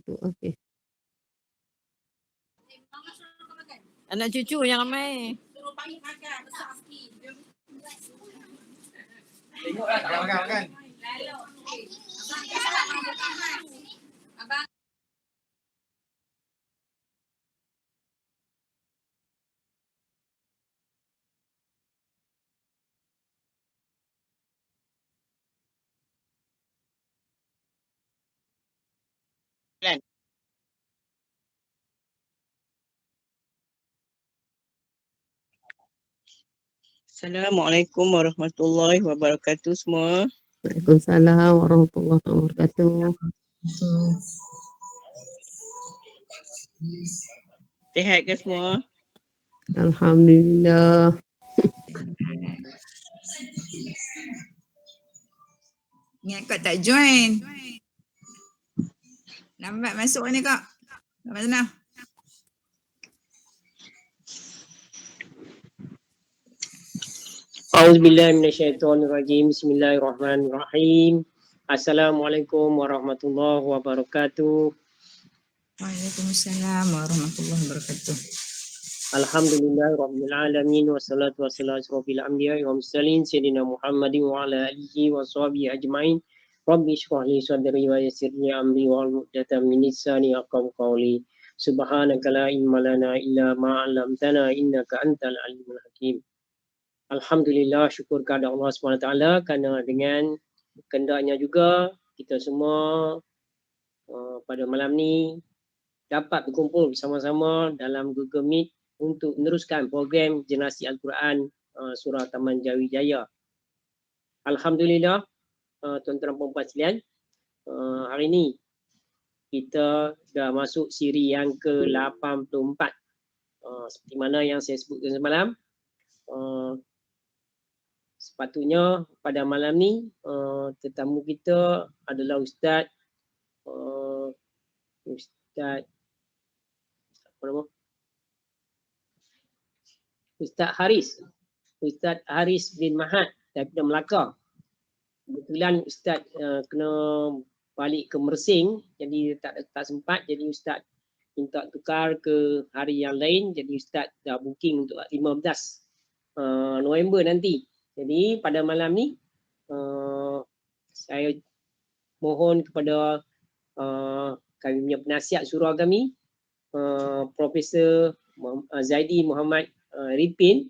Okey. Anak cucu yang ramai. Tengoklah, tak makan. Assalamualaikum warahmatullahi wabarakatuh semua. Waalaikumsalam warahmatullahi wabarakatuh. Sihat ke semua? Alhamdulillah. Ingat kau tak join. Lambat masuk ni kak. Lambat sana. A'udzubillahiminasyaitonirrajim. Bismillahirrahmanirrahim. Assalamualaikum warahmatullahi wabarakatuh. Waalaikumsalam warahmatullahi wabarakatuh. Alhamdulillahirabbil alamin wassalatu wassalamu ala asrofil anbiya'i wal mursalin sayyidina Muhammadin wa ala alihi wa sahbihi ajmain. Rabbi shrah li sadri wa yassir li amri wahlul 'uqdatam min lisani yafqahu qawli. Subhanaka la ilma lana illa ma 'allamtana innaka antal alimul hakim. Alhamdulillah, syukur kepada Allah SWT kerana dengan kehendaknya juga kita semua pada malam ni dapat berkumpul bersama-sama dalam Google Meet untuk meneruskan program Generasi Al-Quran Surah Taman Jawijaya. Alhamdulillah, tuan-tuan dan puan-puan sekalian, hari ini kita dah masuk siri yang ke-84. Seperti mana yang saya sebutkan semalam, sepatutnya pada malam ni tetamu kita adalah Ustaz Ustaz Haris bin Mahat daripada Melaka. Kebetulan Ustaz kena balik ke Mersing, jadi tak sempat, jadi Ustaz minta tukar ke hari yang lain, jadi Ustaz dah booking untuk 15 November nanti. Jadi pada malam ni saya mohon kepada kami punya penasihat surau kami, Profesor Zaidi Muhammad Ripin,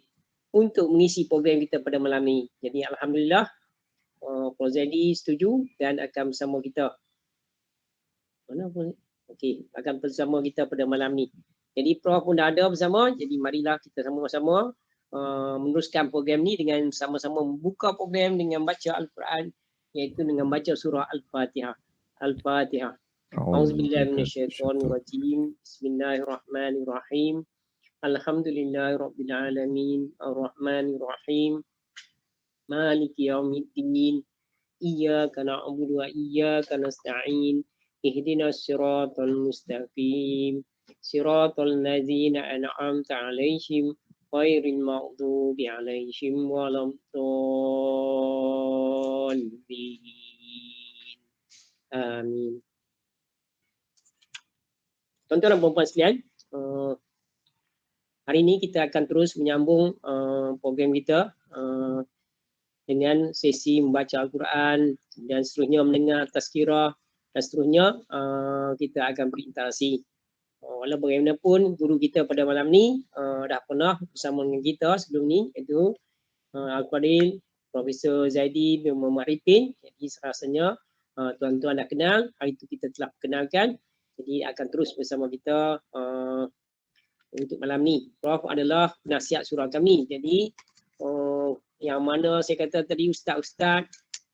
untuk mengisi program kita pada malam ni. Jadi alhamdulillah Prof Zaidi setuju dan akan bersama kita. Mana pun? Okey, akan bersama kita pada malam ni. Jadi Prof pun dah ada bersama, jadi marilah kita sama-sama meneruskan program ni dengan sama-sama membuka program dengan baca Al-Quran, iaitu dengan baca surah Al-Fatihah. Al-Fatihah. A'udzubillahi minasyaitonirrajim. Bismillahirrahmanirrahim. Alhamdulillahirabbil alamin. Arrahmanirrahim. Maliki yaumiddin. Iyyaka na'budu wa iyyaka nasta'in. Ihdinas siratal mustaqim. Siratal ladzina an'amta 'alaihim ghairil maghdubi 'alaihim waladdallin. Amin. Tuan-tuan dan puan-puan sekalian, hari ini kita akan terus menyambung program kita dengan sesi membaca Al-Quran dan seterusnya mendengar tazkirah dan seterusnya kita akan berinteraksi. Walau bagaimanapun guru kita pada malam ni dah pernah bersama dengan kita sebelum ni, iaitu Al-Fadil Profesor Zaidi bin Muhammad Ripin. Jadi serasanya tuan-tuan dah kenal, hari itu kita telah kenalkan. Jadi akan terus bersama kita untuk malam ni. Prof adalah penasihat surau kami. Jadi yang mana saya kata tadi ustaz-ustaz,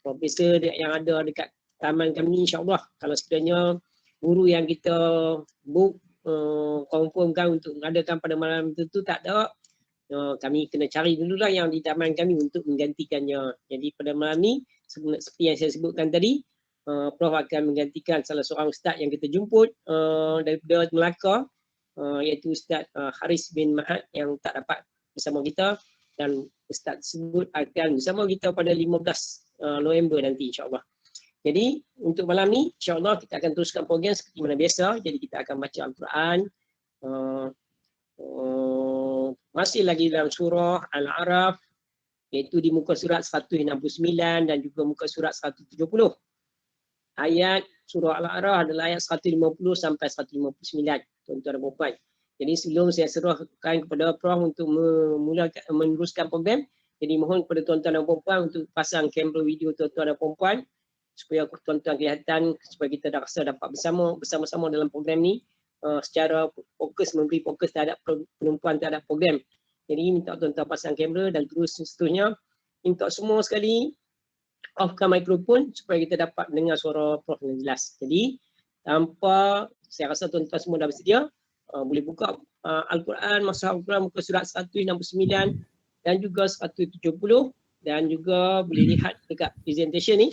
profesor yang ada dekat taman kami, insya-Allah kalau sekiranya guru yang kita book confirmkan untuk mengadakan pada malam itu tak ada, kami kena cari dululah yang di taman kami untuk menggantikannya. Jadi pada malam ni seperti yang saya sebutkan tadi, Prof akan menggantikan salah seorang ustaz yang kita jemput daripada Melaka, iaitu Ustaz Haris bin Mahat yang tak dapat bersama kita, dan ustaz tersebut akan bersama kita pada 15 November nanti, insya-Allah. Jadi untuk malam ni insya-Allah kita akan teruskan program seperti mana biasa. Jadi kita akan baca Al-Quran masih lagi dalam surah Al-A'raf, iaitu di muka surat 169 dan juga muka surat 170. Ayat surah Al-A'raf adalah ayat 150 sampai 159, tuan-tuan dan puan. Jadi sebelum saya serahkan kepada Prof untuk meneruskan program, jadi mohon kepada tuan-tuan dan puan untuk pasang kamera video tuan-tuan dan puan supaya tuan-tuan kelihatan, supaya kita dapat bersama-sama dalam program ni secara fokus, memberi fokus terhadap penumpuan terhadap program. Jadi minta tuan-tuan pasang kamera dan terus seterusnya. Minta semua sekali offkan mikrofon supaya kita dapat dengar suara Prof dengan jelas. Jadi tanpa, saya rasa tuan-tuan semua dah bersedia, boleh buka Al-Quran, Mushaf Al-Quran muka surat 169 dan juga 170 dan juga boleh lihat dekat presentation ni.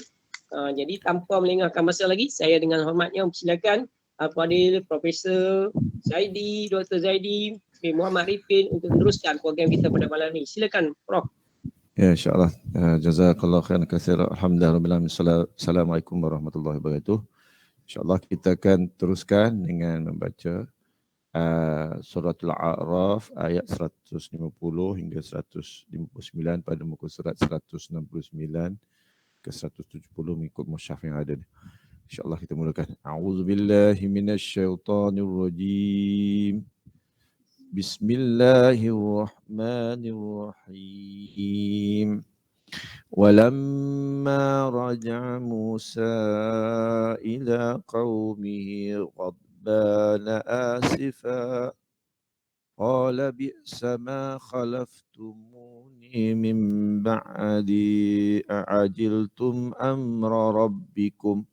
Jadi tanpa melengahkan masa lagi, saya dengan hormatnya mempersilakan Al-Fadil, Profesor Zaidi, Dr. Zaidi bin Muhammad Rifin untuk meneruskan program kita pada malam ni. Silakan Prof. Ya, insyaAllah. Jazakallah khairan katsira. Alhamdulillah. Assalamualaikum warahmatullahi wabarakatuh. InsyaAllah kita akan teruskan dengan membaca Suratul A'raf ayat 150 hingga 159 pada muka surat 169 ke 170 mengikut mushaf yang ada. InsyaAllah kita mulakan. A'udzubillahi minasyaitanirrajim. Bismillahirrahmanirrahim. Walamma raja'a Musa ila qaumihi ghadbana asifa qala bi'sa ma khalaftumuni min ba'di a'ajiltum amra rabbikum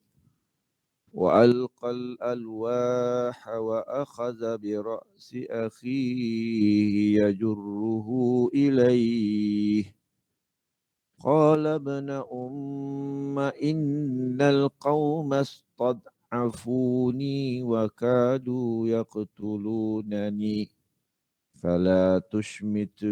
وألقى الألواح وأخذ برأس أخيه يجره إليه قال ابن أم إن القوم استضعفوني وكادوا يقتلونني فلا تشمت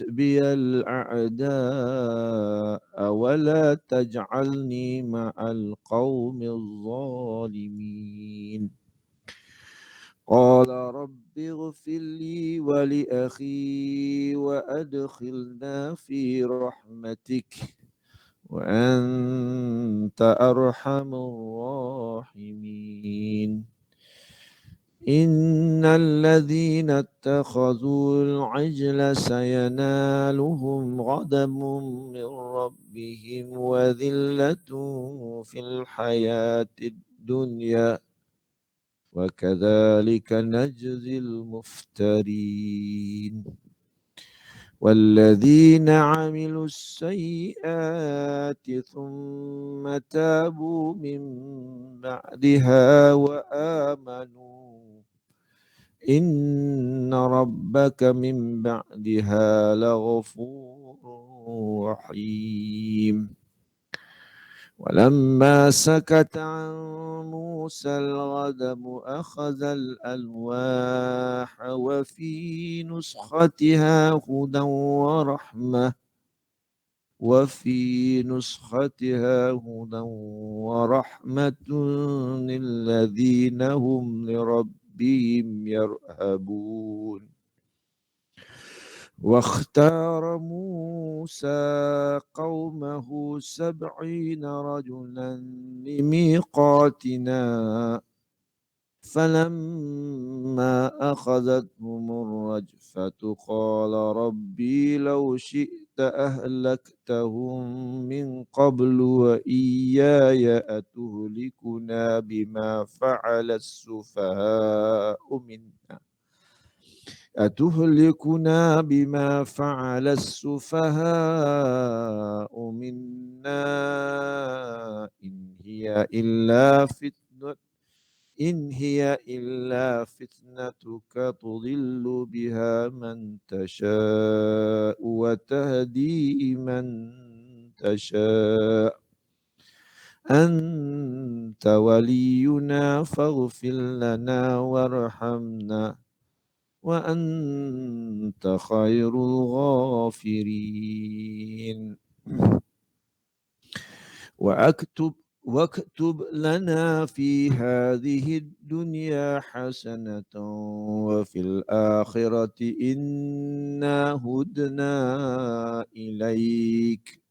بي الأعداء ولا تجعلني مع القوم الظالمين قال رب اغفر لي ولأخي وأدخلنا في رحمتك وأنت أرحم الراحمين إن الذين اتخذوا العجل سينالهم غضب من ربهم وذلة في الحياة الدنيا وكذلك نجزي المفترين والذين عملوا السيئات ثم تابوا من بعدها وآمنوا إن ربك من بعدها لغفور رحيم ولما سكت عن موسى الغضب أخذ الألواح وفي نسختها هدى ورحمة للذين هم لربهم يرهبون واختار موسى قومه 70 رجلا لميقاتنا فلما أخذتهم الرجفة قال ربي لو شئت أهلكتهم من قبل وإياي أتهلكنا بما فعل السفهاء منا إن هي إلا فتنتك تضل بها من تشاء وتهدي من تشاء أنت ولينا فاغفر لنا وارحمنا وأنت خير الغافرين. واكتب لنا في هذه الدنيا حسنة وفي الآخرة إنا هدنا إليك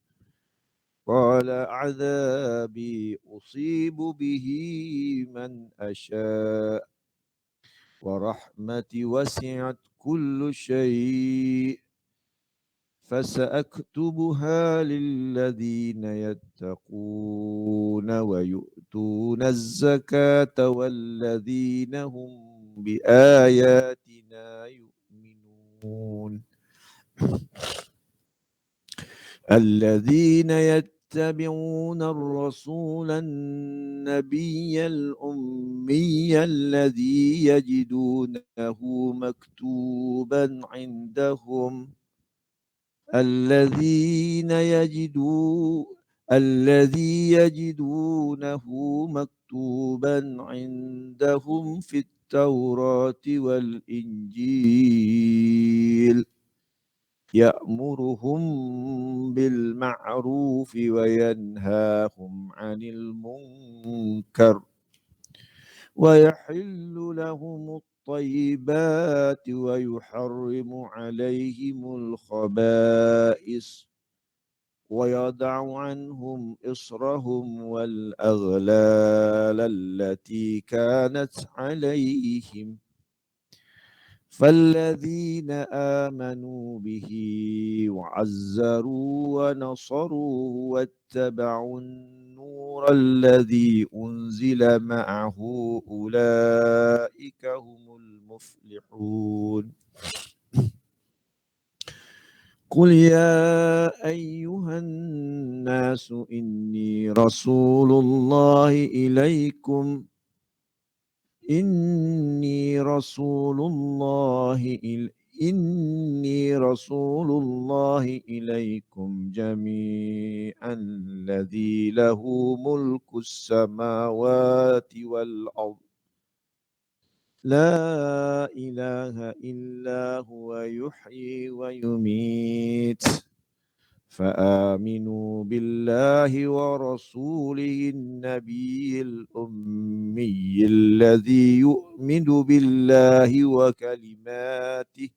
قال عذابي أصيب به من أشاء ورحمتي وسعت كل شيء فسأكتبها للذين يتقون ويؤتون الزكاة والذين هم بآياتنا يؤمنون الذين يتبعون الرسول النبي الأمي الذي يجدونه مكتوبا عندهم الذي يجدونه مكتوبا عندهم في التوراة والإنجيل يأمرهم بالمعروف وينهاهم عن المنكر ويحل لهم الطيبات ويحرم عليهم الخبائث ويضع عنهم إصرهم والأغلال التي كانت عليهم فالذين آمنوا به وعزروا ونصروه واتبعوا النور الذي أنزل معه أولئك هم المفلحون قل يا أيها الناس إني رسول الله إليكم إني رسول الله إليكم جميعا الذي له ملك السماوات والأرض لا إله إلا هو يحيي ويميت فآمنوا بالله ورسوله النبي الأمي الذي يؤمن بالله وكلماته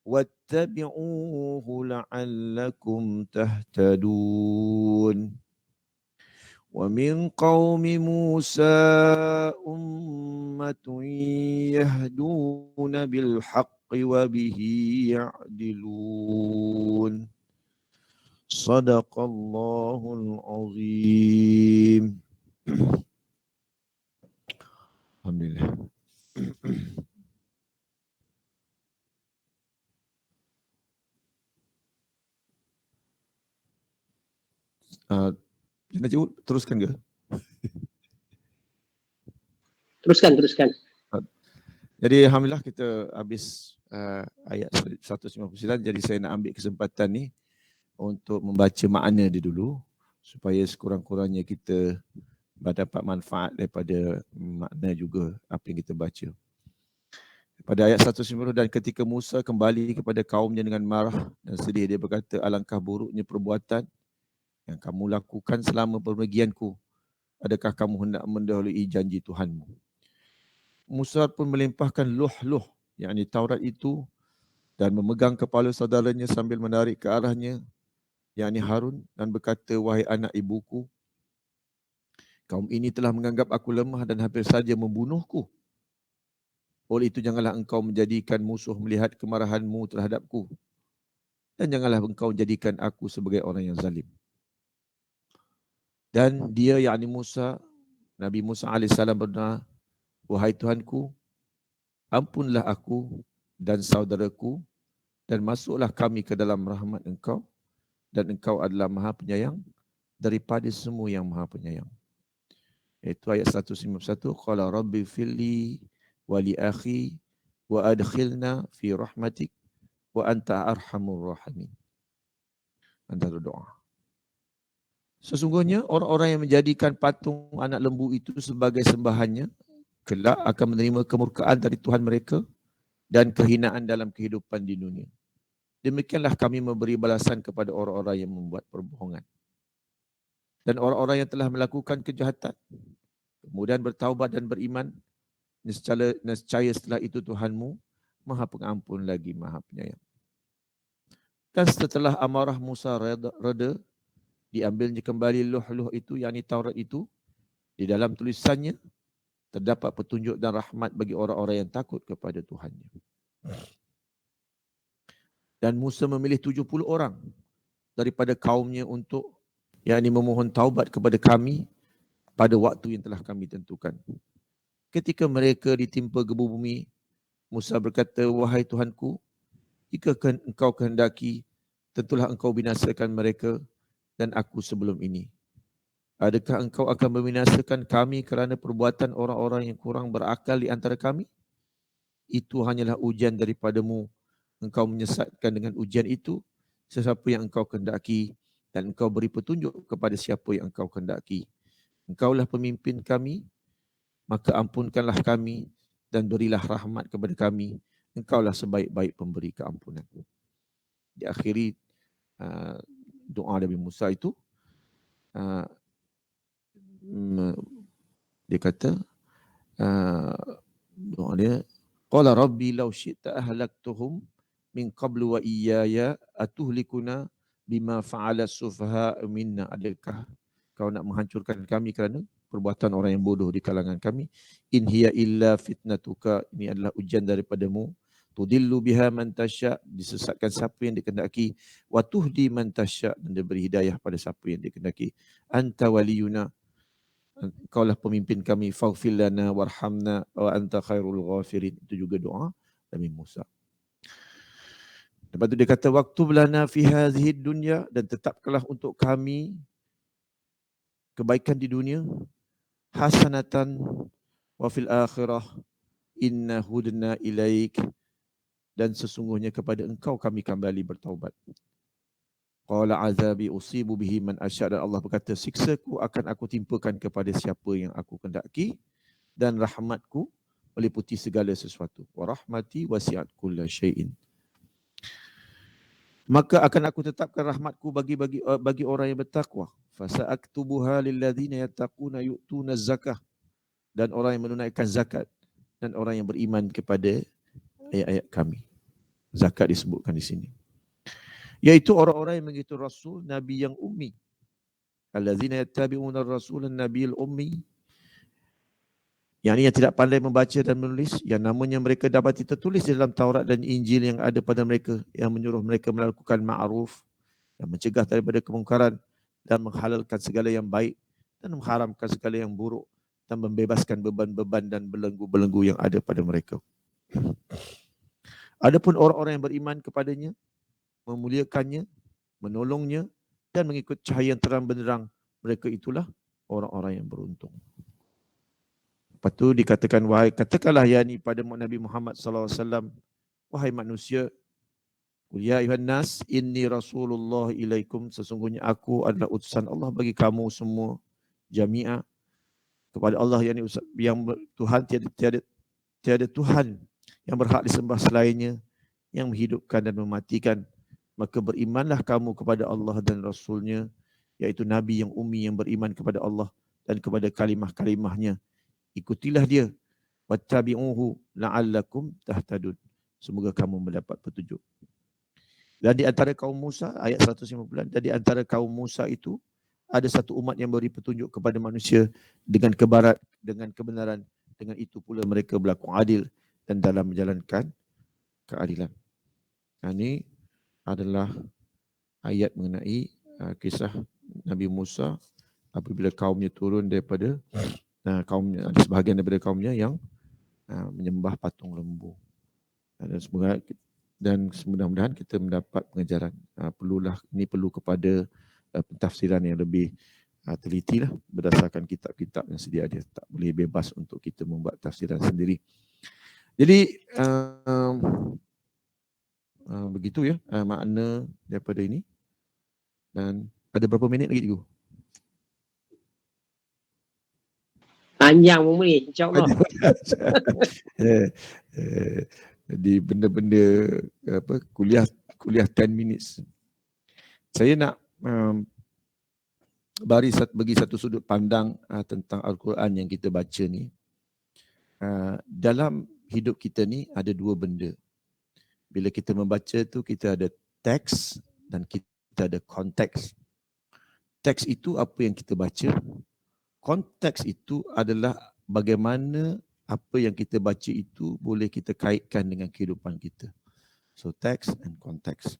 واتبعوه لعلكم تهتدون ومن قوم موسى أمة يهدون بالحق وبه يعدلون صدق الله العظيم. Alhamdulillah. Cikgu teruskan ke? Teruskan. Jadi alhamdulillah kita habis ayat 159. Jadi saya nak ambil kesempatan ni untuk membaca makna dia dulu supaya sekurang-kurangnya kita dapat manfaat daripada makna juga apa yang kita baca. Pada ayat 190, dan ketika Musa kembali kepada kaumnya dengan marah dan sedih, dia berkata, alangkah buruknya perbuatan yang kamu lakukan selama perpergianku. Adakah kamu hendak mendahului janji Tuhanmu? Musa pun melimpahkan luh-luh, yakni Taurat itu, dan memegang kepala saudaranya sambil menarik ke arahnya, yakni Harun, dan berkata, wahai anak ibuku, kaum ini telah menganggap aku lemah dan hampir saja membunuhku. Oleh itu janganlah engkau menjadikan musuh melihat kemarahanmu terhadapku, dan janganlah engkau jadikan aku sebagai orang yang zalim. Dan dia, yakni Musa, Nabi Musa AS berdoa, wahai Tuhanku, ampunlah aku dan saudaraku dan masuklah kami ke dalam rahmat engkau, dan engkau adalah maha penyayang daripada semua yang maha penyayang. Itu ayat 151. Qala rabbi filli wa li akhi wa adkhilna fi rahmatik wa anta arhamur rahimin. Antara doa. Sesungguhnya orang-orang yang menjadikan patung anak lembu itu sebagai sembahannya kelak akan menerima kemurkaan dari Tuhan mereka dan kehinaan dalam kehidupan di dunia. Demikianlah kami memberi balasan kepada orang-orang yang membuat perbohongan. dan orang-orang yang telah melakukan kejahatan kemudian bertaubat dan beriman, nescaya setelah itu Tuhanmu Maha Pengampun lagi Maha Penyayang. Dan setelah amarah Musa reda, diambilnya kembali luh-luh itu, yakni Taurat itu. Di dalam tulisannya terdapat petunjuk dan rahmat bagi orang-orang yang takut kepada Tuhannya. Dan Musa memilih 70 orang daripada kaumnya untuk memohon taubat kepada kami pada waktu yang telah kami tentukan. Ketika mereka ditimpa gebu bumi, Musa berkata, wahai Tuhanku, jika engkau kehendaki, tentulah engkau binasakan mereka dan aku sebelum ini. Adakah engkau akan membinasakan kami kerana perbuatan orang-orang yang kurang berakal di antara kami? Itu hanyalah ujian daripadamu. Engkau menyesatkan dengan ujian itu sesiapa yang engkau kehendaki dan engkau beri petunjuk kepada siapa yang engkau kehendaki. Engkaulah pemimpin kami, maka ampunkanlah kami dan berilah rahmat kepada kami. Engkaulah sebaik-baik pemberi keampunan. Diakhiri doa Nabi Musa itu, dia kata, doa dia, qala rabbi law syi'ta ahlaktuhum min qablu wa iyaya atuhlikuna bima fa'ala sufaha minna. Adakah kau nak menghancurkan kami kerana perbuatan orang yang bodoh di kalangan kami? In hiya illa fitnatuka, ini adalah ujian daripadamu. Tudillu biha man tasya, disesatkan siapa yang dikehendaki. Wa tuhdi man tasya, dan diberi hidayah pada siapa yang dikehendaki. Anta waliyuna, engkaulah pemimpin kami. Faghfir lana warhamna wa anta khairul ghafirin. Itu juga doa Nabi Musa. Lepas tu dia kata, waktub lana fi hadhihi dunya, dan tetapkanlah untuk kami kebaikan di dunia, hasanatan wa fil akhirah inna hudna ilaik, dan sesungguhnya kepada engkau kami kembali bertaubat. Qala azabi usibu bihi man asya, dan Allah berkata, siksaku akan aku timpakan kepada siapa yang aku kehendaki, dan rahmatku meliputi segala sesuatu. Wa rahmati wasi'at kulla syai'in. Maka akan aku tetapkan rahmatku bagi orang yang bertakwa. Fasa'aktubuha lilladzina yattaquna yu'tuna zakah, dan orang yang menunaikan zakat, dan orang yang beriman kepada ayat-ayat kami. Zakat disebutkan di sini. Yaitu orang-orang yang mengikuti Rasul, Nabi yang ummi. Alladzina yattabi'una ar-rasulan nabiyil ummi, yang tidak pandai membaca dan menulis, yang namanya mereka dapat tertulis dalam Taurat dan Injil yang ada pada mereka, yang menyuruh mereka melakukan ma'ruf, yang mencegah daripada kemungkaran, dan menghalalkan segala yang baik, dan mengharamkan segala yang buruk, dan membebaskan beban-beban dan belenggu-belenggu yang ada pada mereka. Adapun orang-orang yang beriman kepadanya, memuliakannya, menolongnya, dan mengikut cahaya yang terang benderang, mereka itulah orang-orang yang beruntung. Lepas tu dikatakan, wahai, katakanlah yani pada Nabi Muhammad SAW, wahai manusia, ya ayuhan nas, inni rasulullah ilaikum, sesungguhnya aku adalah utusan Allah bagi kamu semua, jami'a, kepada Allah yang Tuhan, tiada Tuhan yang berhak disembah selainnya, yang menghidupkan dan mematikan. Maka berimanlah kamu kepada Allah dan Rasulnya, iaitu Nabi yang ummi yang beriman kepada Allah dan kepada kalimah-kalimahnya. Ikutilah dia. Wattabi'uhu la'allakum tahtadun. Semoga kamu mendapat petunjuk. Dan di antara kaum Musa, ayat 150, dan di antara kaum Musa itu ada satu umat yang beri petunjuk kepada manusia dengan kebenaran. Dengan itu pula mereka berlaku adil dan dalam menjalankan keadilan. Ini adalah ayat mengenai kisah Nabi Musa apabila kaumnya turun daripada kaumnya, ada sebahagian daripada kaumnya yang menyembah patung lembu. Dan mudah-mudahan kita mendapat pengajaran. Ini perlu kepada pentafsiran yang lebih teliti lah, berdasarkan kitab-kitab yang sedia ada. Tak boleh bebas untuk kita membuat tafsiran sendiri. Jadi begitu ya makna daripada ini. Dan ada berapa minit lagi cikgu? Panjang pun boleh, insyaAllah. Jadi benda-benda kuliah 10 minutes. Saya nak bagi satu sudut pandang tentang Al-Quran yang kita baca ni. Dalam hidup kita ni ada dua benda. Bila kita membaca tu kita ada teks dan kita ada konteks. Teks itu apa yang kita baca. Konteks itu adalah bagaimana apa yang kita baca itu boleh kita kaitkan dengan kehidupan kita. So teks and konteks.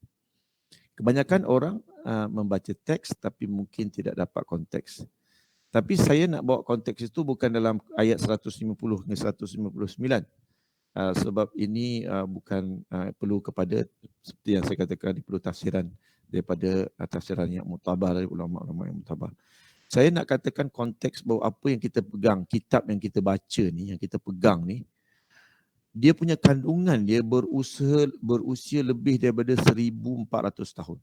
Kebanyakan orang membaca teks tapi mungkin tidak dapat konteks. Tapi saya nak bawa konteks itu bukan dalam ayat 150 hingga 159. Sebab ini bukan perlu kepada, seperti yang saya katakan, perlu tafsiran daripada tafsiran yang mutabar dari ulama-ulama yang mutabar. Saya nak katakan konteks bahawa apa yang kita pegang, kitab yang kita baca ni, yang kita pegang ni, dia punya kandungan dia berusia lebih daripada 1400 tahun.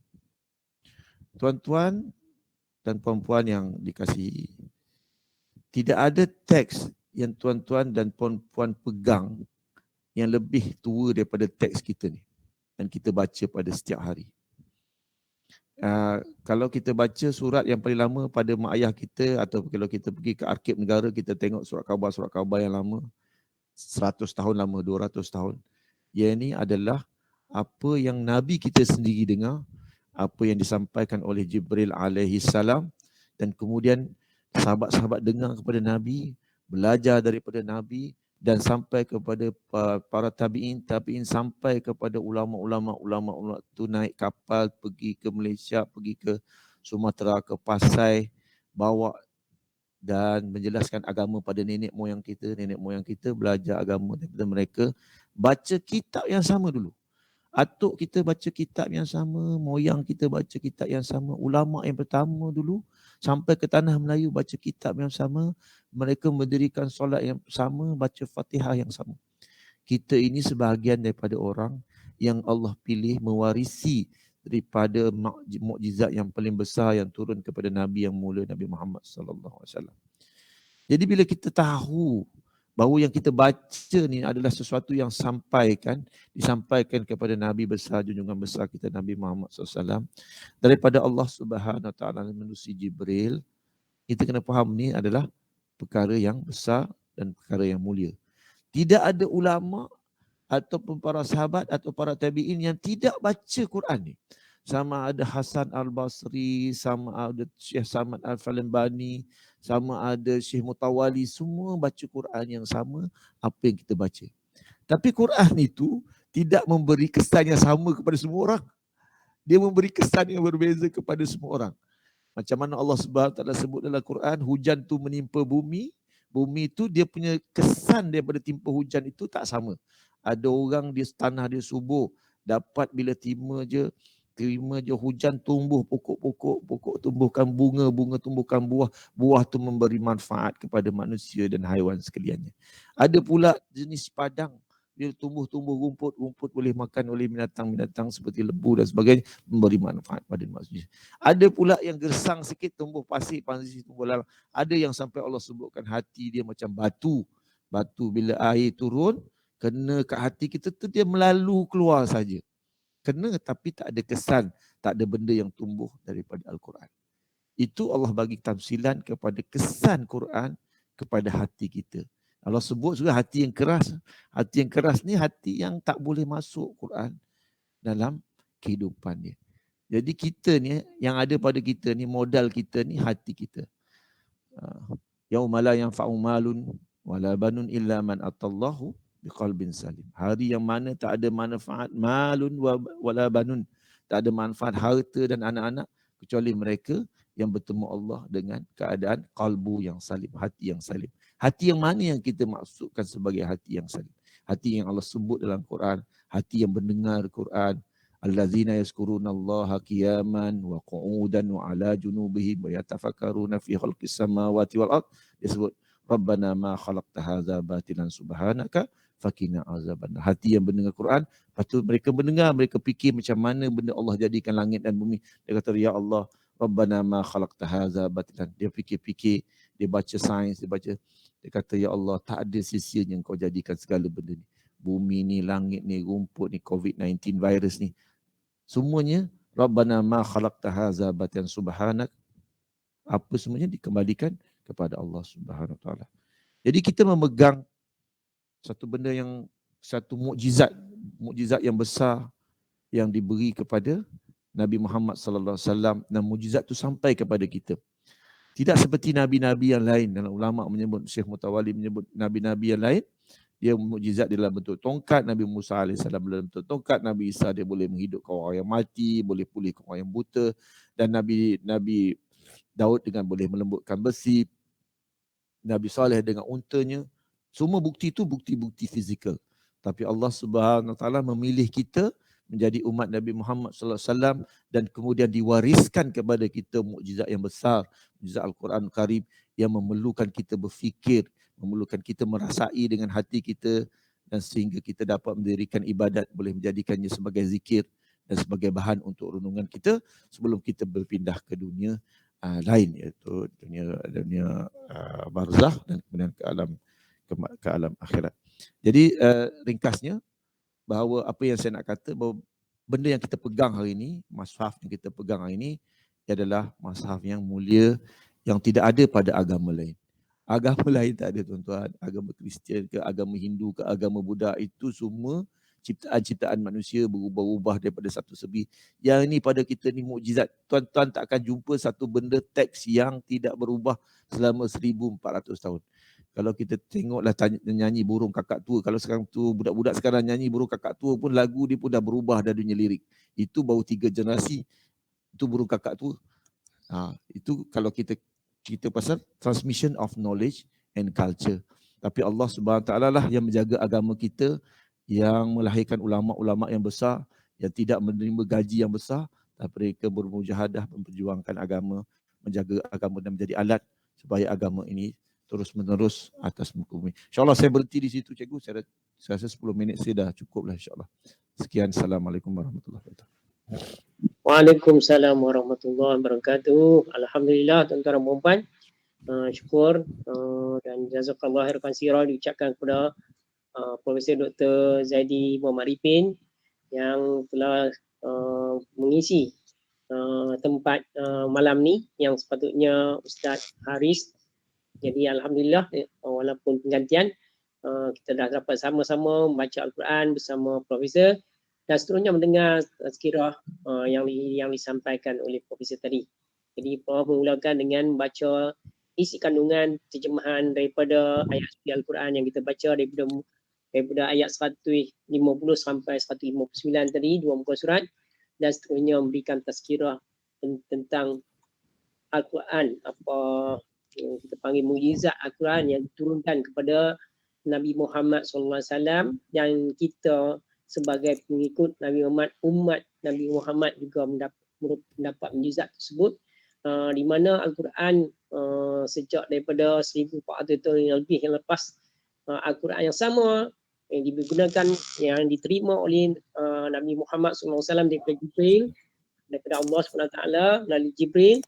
Tuan-tuan dan puan-puan yang dikasihi, tidak ada teks yang tuan-tuan dan puan-puan pegang yang lebih tua daripada teks kita ni dan kita baca pada setiap hari. Kalau kita baca surat yang paling lama pada mak ayah kita, atau kalau kita pergi ke arkib negara, kita tengok surat khabar yang lama, 100 tahun lama, 200 tahun. Yang ini adalah apa yang Nabi kita sendiri dengar, apa yang disampaikan oleh Jibril alaihi salam, dan kemudian sahabat-sahabat dengar kepada Nabi, belajar daripada Nabi, dan sampai kepada para tabi'in sampai kepada ulama-ulama itu naik kapal pergi ke Malaysia, pergi ke Sumatera, ke Pasai, bawa dan menjelaskan agama pada nenek moyang kita belajar agama daripada mereka, baca kitab yang sama dulu. Atuk kita baca kitab yang sama, moyang kita baca kitab yang sama, ulama yang pertama dulu sampai ke tanah Melayu baca kitab yang sama, mereka mendirikan solat yang sama, baca Fatihah yang sama. Kita ini sebahagian daripada orang yang Allah pilih mewarisi daripada mukjizat yang paling besar yang turun kepada Nabi yang mulia, Nabi Muhammad sallallahu alaihi wasallam. Jadi bila kita tahu bahawa yang kita baca ni adalah sesuatu yang disampaikan kepada Nabi besar, junjungan besar kita Nabi Muhammad SAW daripada Allah Subhanahu Wa Taala melalui Jibril, kita kena faham ni adalah perkara yang besar dan perkara yang mulia. Tidak ada ulama ataupun para sahabat atau para tabi'in yang tidak baca Quran ni. Sama ada Hasan Al-Basri, sama ada Syekh Samad Al-Falembani, sama ada Syekh Mutawali, semua baca Quran yang sama apa yang kita baca. Tapi Quran itu tidak memberi kesan yang sama kepada semua orang. Dia memberi kesan yang berbeza kepada semua orang. Macam mana Allah Subhanahu Wa Taala sebut dalam Quran, hujan tu menimpa bumi, bumi itu dia punya kesan daripada timpa hujan itu tak sama. Ada orang di tanah dia subur, dapat bila terima je hujan, tumbuh pokok tumbuhkan bunga tumbuhkan buah tu memberi manfaat kepada manusia dan haiwan sekaliannya. Ada pula jenis padang, dia tumbuh rumput boleh makan oleh binatang seperti lembu dan sebagainya, memberi manfaat pada manusia. Ada pula yang gersang sikit, tumbuh pasir tumbuh lalang. Ada yang sampai Allah sebutkan hati dia macam batu bila air turun kena kat hati kita tu dia melalu keluar saja. Kena tapi tak ada kesan, tak ada benda yang tumbuh daripada Al-Quran. Itu Allah bagi tamsilan kepada kesan Quran kepada hati kita. Allah sebut juga hati yang keras. Hati yang keras ni hati yang tak boleh masuk Quran dalam kehidupan dia. Jadi kita ni, yang ada pada kita ni, modal kita ni hati kita. Yauma la yanfa'u malun wala banun illa man atallahu biqalbin salim. Hari yang mana tak ada manfaat malun wala banun, tak ada manfaat harta dan anak-anak kecuali mereka yang bertemu Allah dengan keadaan qalbu yang salim, hati yang salim. Hati yang mana yang kita maksudkan sebagai hati yang salim? Hati yang Allah sebut dalam Quran, hati yang mendengar Quran. Allazina yazkurunallaha qiyaman wa qu'udan wa ala junubihim wa yatafakkaruna fi khalqis samawati wal ard. Dia sebut Rabbana ma khalaqta hadza batilan subhanaka fakina azabannar. Hati yang mendengar Quran, lepas tu mereka mendengar, mereka fikir macam mana benda Allah jadikan langit dan bumi. Dia kata, ya Allah, Rabbana ma khalaqta hadza batilan. Dia fikir-fikir, dia baca sains, dia kata, ya Allah, tak ada sia-sianya Engkau jadikan segala benda ni. Bumi ni, langit ni, rumput ni, COVID-19 virus ni. Semuanya, Rabbana ma khalaqta hadza batilan subhanak apa semuanya dikembalikan kepada Allah Subhanahu Wa Taala. Jadi kita memegang satu benda yang, satu mukjizat yang besar yang diberi kepada Nabi Muhammad sallallahu alaihi wasallam, dan mukjizat itu sampai kepada kita. Tidak seperti nabi-nabi yang lain. Dalam ulama menyebut, Syekh Mutawali menyebut nabi-nabi yang lain, dia mukjizat dalam bentuk tongkat. Nabi Musa AS dalam bentuk tongkat. Nabi Isa dia boleh menghidupkan orang yang mati, boleh pulihkan orang yang buta. Dan Nabi Daud dengan boleh melembutkan besi. Nabi Saleh dengan untanya. Semua bukti itu bukti-bukti fizikal. Tapi Allah Subhanahu Wa Taala memilih kita menjadi umat Nabi Muhammad sallallahu alaihi wasallam, dan kemudian diwariskan kepada kita mukjizat yang besar, mukjizat Al-Quran Karim yang memerlukan kita berfikir, memerlukan kita merasai dengan hati kita, dan sehingga kita dapat mendirikan ibadat, boleh menjadikannya sebagai zikir dan sebagai bahan untuk renungan kita sebelum kita berpindah ke dunia lain, iaitu dunia barzakh dan kemudian ke alam akhirat. Jadi ringkasnya, bahawa apa yang saya nak kata, bahawa benda yang kita pegang hari ini, mushaf yang kita pegang hari ini adalah mushaf yang mulia yang tidak ada pada agama lain. Agama lain tak ada, tuan-tuan. Agama Kristian ke, agama Hindu ke, agama Buddha, itu semua ciptaan-ciptaan manusia berubah-ubah daripada satu segi. Yang ini pada kita ni mukjizat. Tuan-tuan tak akan jumpa satu benda teks yang tidak berubah selama 1400 tahun. Kalau kita tengoklah nyanyi burung kakak tua, kalau sekarang tu budak-budak sekarang nyanyi burung kakak tua pun lagu dia pun dah berubah dah dunia lirik. Itu baru 3 generasi, itu burung kakak tua. Itu kalau kita pasal transmission of knowledge and culture. Tapi Allah Subhanahu Wa Taala lah yang menjaga agama kita, yang melahirkan ulama-ulama yang besar, yang tidak menerima gaji yang besar, tapi mereka bermujahadah memperjuangkan agama, menjaga agama dan menjadi alat supaya agama ini terus menerus atas muka bumi. InsyaAllah saya berhenti di situ, cikgu. Saya rasa 10 minit saya dah cukup lah, insyaAllah. Sekian, Assalamualaikum warahmatullahi wabarakatuh. Waalaikumsalam warahmatullahi wabarakatuh. Alhamdulillah, tuan-tuan dan puan-puan. Syukur dan jazakallah khairan katsira diucapkan kepada Profesor Dr. Zaidi Muhammad Arifin yang telah mengisi tempat malam ni yang sepatutnya Ustaz Haris. Jadi alhamdulillah, walaupun penggantian, kita dah dapat sama-sama membaca Al-Quran bersama Profesor dan seterusnya mendengar tazkirah yang disampaikan oleh Profesor tadi. Jadi Prof memulakan dengan membaca isi kandungan terjemahan daripada ayat suci Al-Quran yang kita baca daripada ayat 150 sampai 159 tadi, 2 muka surat, dan seterusnya memberikan tazkirah tentang Al-Quran, apa yang kita panggil mukjizat Al-Quran yang diturunkan kepada Nabi Muhammad SAW, dan kita sebagai pengikut Nabi Muhammad, umat Nabi Muhammad juga mendapat mukjizat tersebut, di mana Al-Quran sejak daripada 1400 tahun yang lebih yang lepas, Al-Quran yang sama yang digunakan, yang diterima oleh Nabi Muhammad SAW daripada Jibril, daripada Allah SWT melalui Jibril,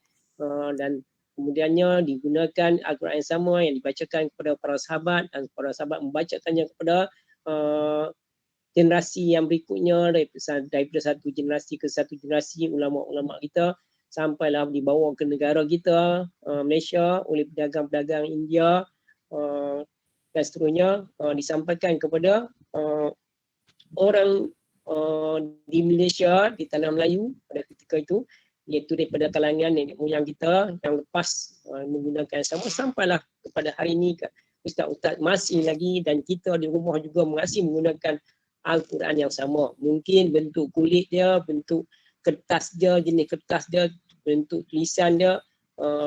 dan kemudiannya digunakan Al-Quran yang sama yang dibacakan kepada para sahabat, dan para sahabat membacakannya kepada generasi yang berikutnya, daripada satu generasi ke satu generasi, ulama-ulama kita, sampailah dibawa ke negara kita, Malaysia, oleh pedagang-pedagang India, dan seterusnya, disampaikan kepada orang di Malaysia, di tanah Melayu pada ketika itu, iaitu daripada kalangan nenek moyang kita yang lepas menggunakan sama, sampailah kepada hari ini ustaz-ustaz masih lagi, dan kita di rumah juga masih menggunakan Al-Quran yang sama. Mungkin bentuk kulit dia, bentuk kertas dia, jenis kertas dia, bentuk tulisan dia,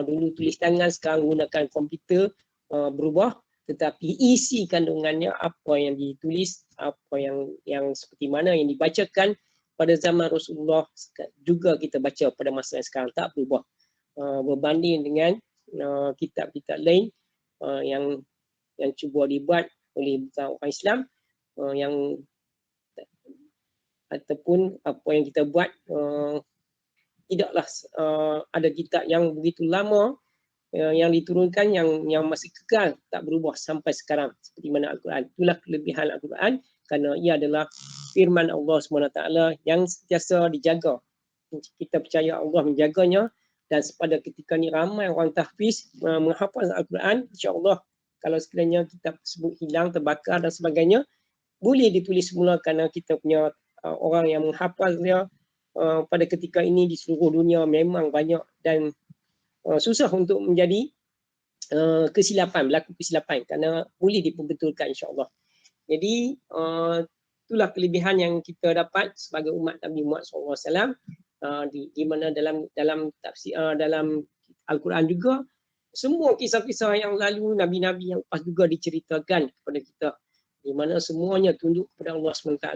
dulu tulis tangan, sekarang menggunakan komputer, berubah, tetapi isi kandungannya, apa yang ditulis, apa yang seperti mana yang dibacakan pada zaman Rasulullah juga kita baca pada masa yang sekarang, tak berubah. Berbanding dengan kitab-kitab lain yang cuba dibuat oleh orang Islam, yang ataupun apa yang kita buat, tidaklah ada kitab yang begitu lama yang diturunkan yang masih kekal, tak berubah sampai sekarang seperti mana Al-Quran. Itulah kelebihan Al-Quran, kerana ia adalah firman Allah SWT yang sentiasa dijaga. Kita percaya Allah menjaganya, Dan pada ketika ni ramai orang tahfiz menghafal Al-Quran, insya-Allah kalau sekiranya kitab tersebut hilang, terbakar dan sebagainya, boleh ditulis semula kerana kita punya orang yang menghafalnya pada ketika ini di seluruh dunia memang banyak dan susah untuk menjadi kesilapan, berlaku kesilapan kerana boleh diperbetulkan insya-Allah. Jadi itulah kelebihan yang kita dapat sebagai umat Nabi Muhammad SAW, di mana dalam tafsir dalam Al-Quran juga semua kisah-kisah yang lalu nabi-nabi yang lepas juga diceritakan kepada kita, di mana semuanya tunduk kepada Allah SWT,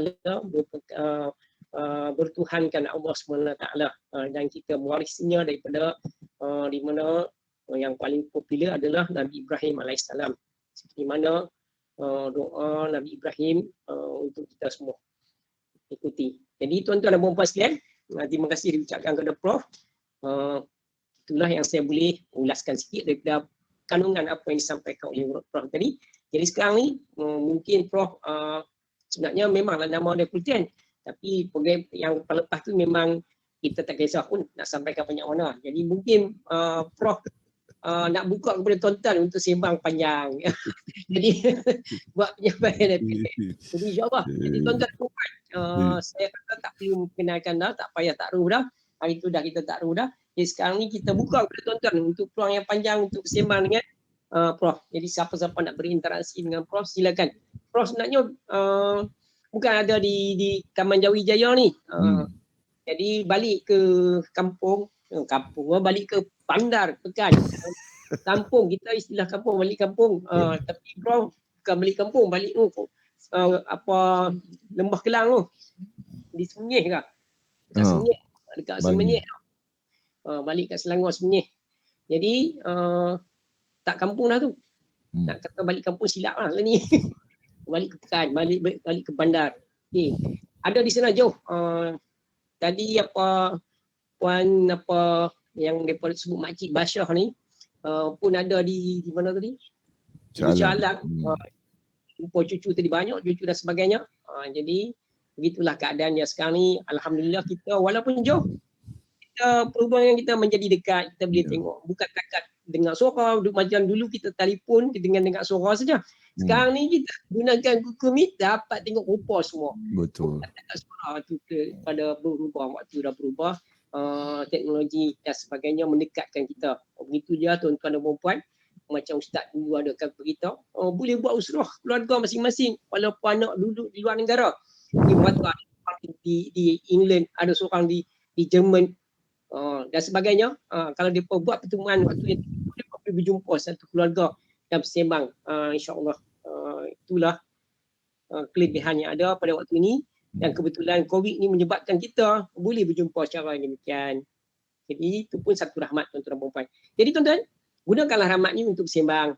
bertuhankan Allah SWT, dan kita mewarisinya daripada di mana yang paling popular adalah Nabi Ibrahim AS, di mana doa Nabi Ibrahim untuk kita semua ikuti. Jadi tuan-tuan dan puan-puan sekalian, terima kasih diucapkan kepada Prof. Itulah yang saya boleh ulaskan sikit daripada kandungan apa yang disampaikan oleh Prof tadi. Jadi sekarang ni mungkin Prof sebenarnya memanglah nama dia Kultian, tapi program yang lepas tu memang kita tak kisah pun nak sampaikan banyak mana. Jadi mungkin Prof nak buka kepada tuan-tuan untuk sembang panjang. Jadi buat penyampaian episod. Jadi insya-Allah. Jadi tuan-tuan saya kata tak perlu kenalkan dah, tak payah taruh dah. Hari tu dah kita taruh dah. Jadi sekarang ni kita buka kepada tuan-tuan untuk peluang yang panjang untuk bersembang dengan Prof. Jadi siapa-siapa nak berinteraksi dengan Prof silakan. Prof sebenarnya bukan ada di Taman Jawi Jaya ni. Jadi balik ke kampung, balik ke bandar Pekan. Kampung, kita istilah kampung, balik kampung. Tapi Prof bukan balik kampung, balik Lembah Kelang tu. Di Semenyih ke? Dekat Semenyih. Dekat Semenyih. Balik kat Selangor Semenyih. Jadi tak kampung dah tu. Nak kata balik kampung silap lah ni. Balik ke Pekan, balik ke bandar. Okay. Ada di sana jauh. Tadi puan yang mereka sebut Makcik Basyah ni pun ada di mana tadi? Di Calang. Jumpa cucu tadi banyak, cucu dan sebagainya. Jadi begitulah keadaan dia sekarang ni. Alhamdulillah kita walaupun jauh, perubahan yang kita menjadi dekat, kita boleh tengok. Bukan takat dengar suara, macam dulu kita telefon, kita dengar suara saja. Sekarang ni kita gunakan Google Meet, dapat tengok rupa semua. Betul. Takat suara tu pada berubah, waktu dah berubah. Teknologi dan sebagainya mendekatkan kita. Begitu je tuan-tuan dan puan-puan. Macam Ustaz dulu ada kata kita, boleh buat usrah keluarga masing-masing. Walaupun anak duduk di luar negara. Di England, ada seorang di Jerman dan sebagainya. Kalau dia buat pertemuan waktu itu, dia boleh berjumpa satu keluarga dan bersembang. InsyaAllah itulah kelebihan yang ada pada waktu ini. Dan kebetulan COVID ni menyebabkan kita boleh berjumpa secara demikian. Jadi itu pun satu rahmat tuan-tuan dan puan-puan. Jadi tuan-tuan, gunakanlah rahmat ni untuk bersembang,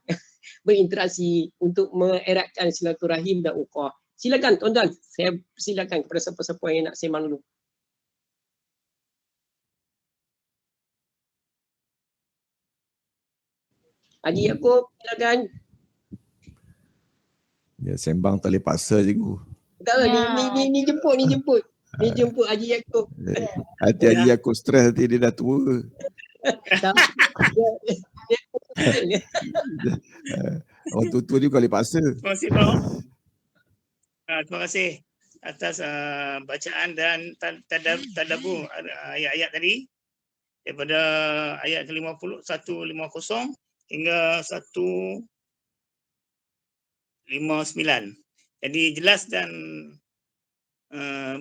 berinteraksi, untuk mengeratkan silaturahim dan ukhuwah. Silakan tuan-tuan, saya silakan kepada siapa-siapa yang nak sembang dulu. Haji Yaakob, silakan. Ya, sembang tak boleh paksa cikgu. Tak ni jemput. Ni jemput Haji Yaakob. Hati Haji Yaakob stres nanti dia dah tua. Orang tua-tua juga boleh paksa. Terima kasih Prof. Terima kasih atas bacaan dan tadabbur ayat-ayat tadi daripada ayat ke-50 150 hingga 159. Jadi jelas dan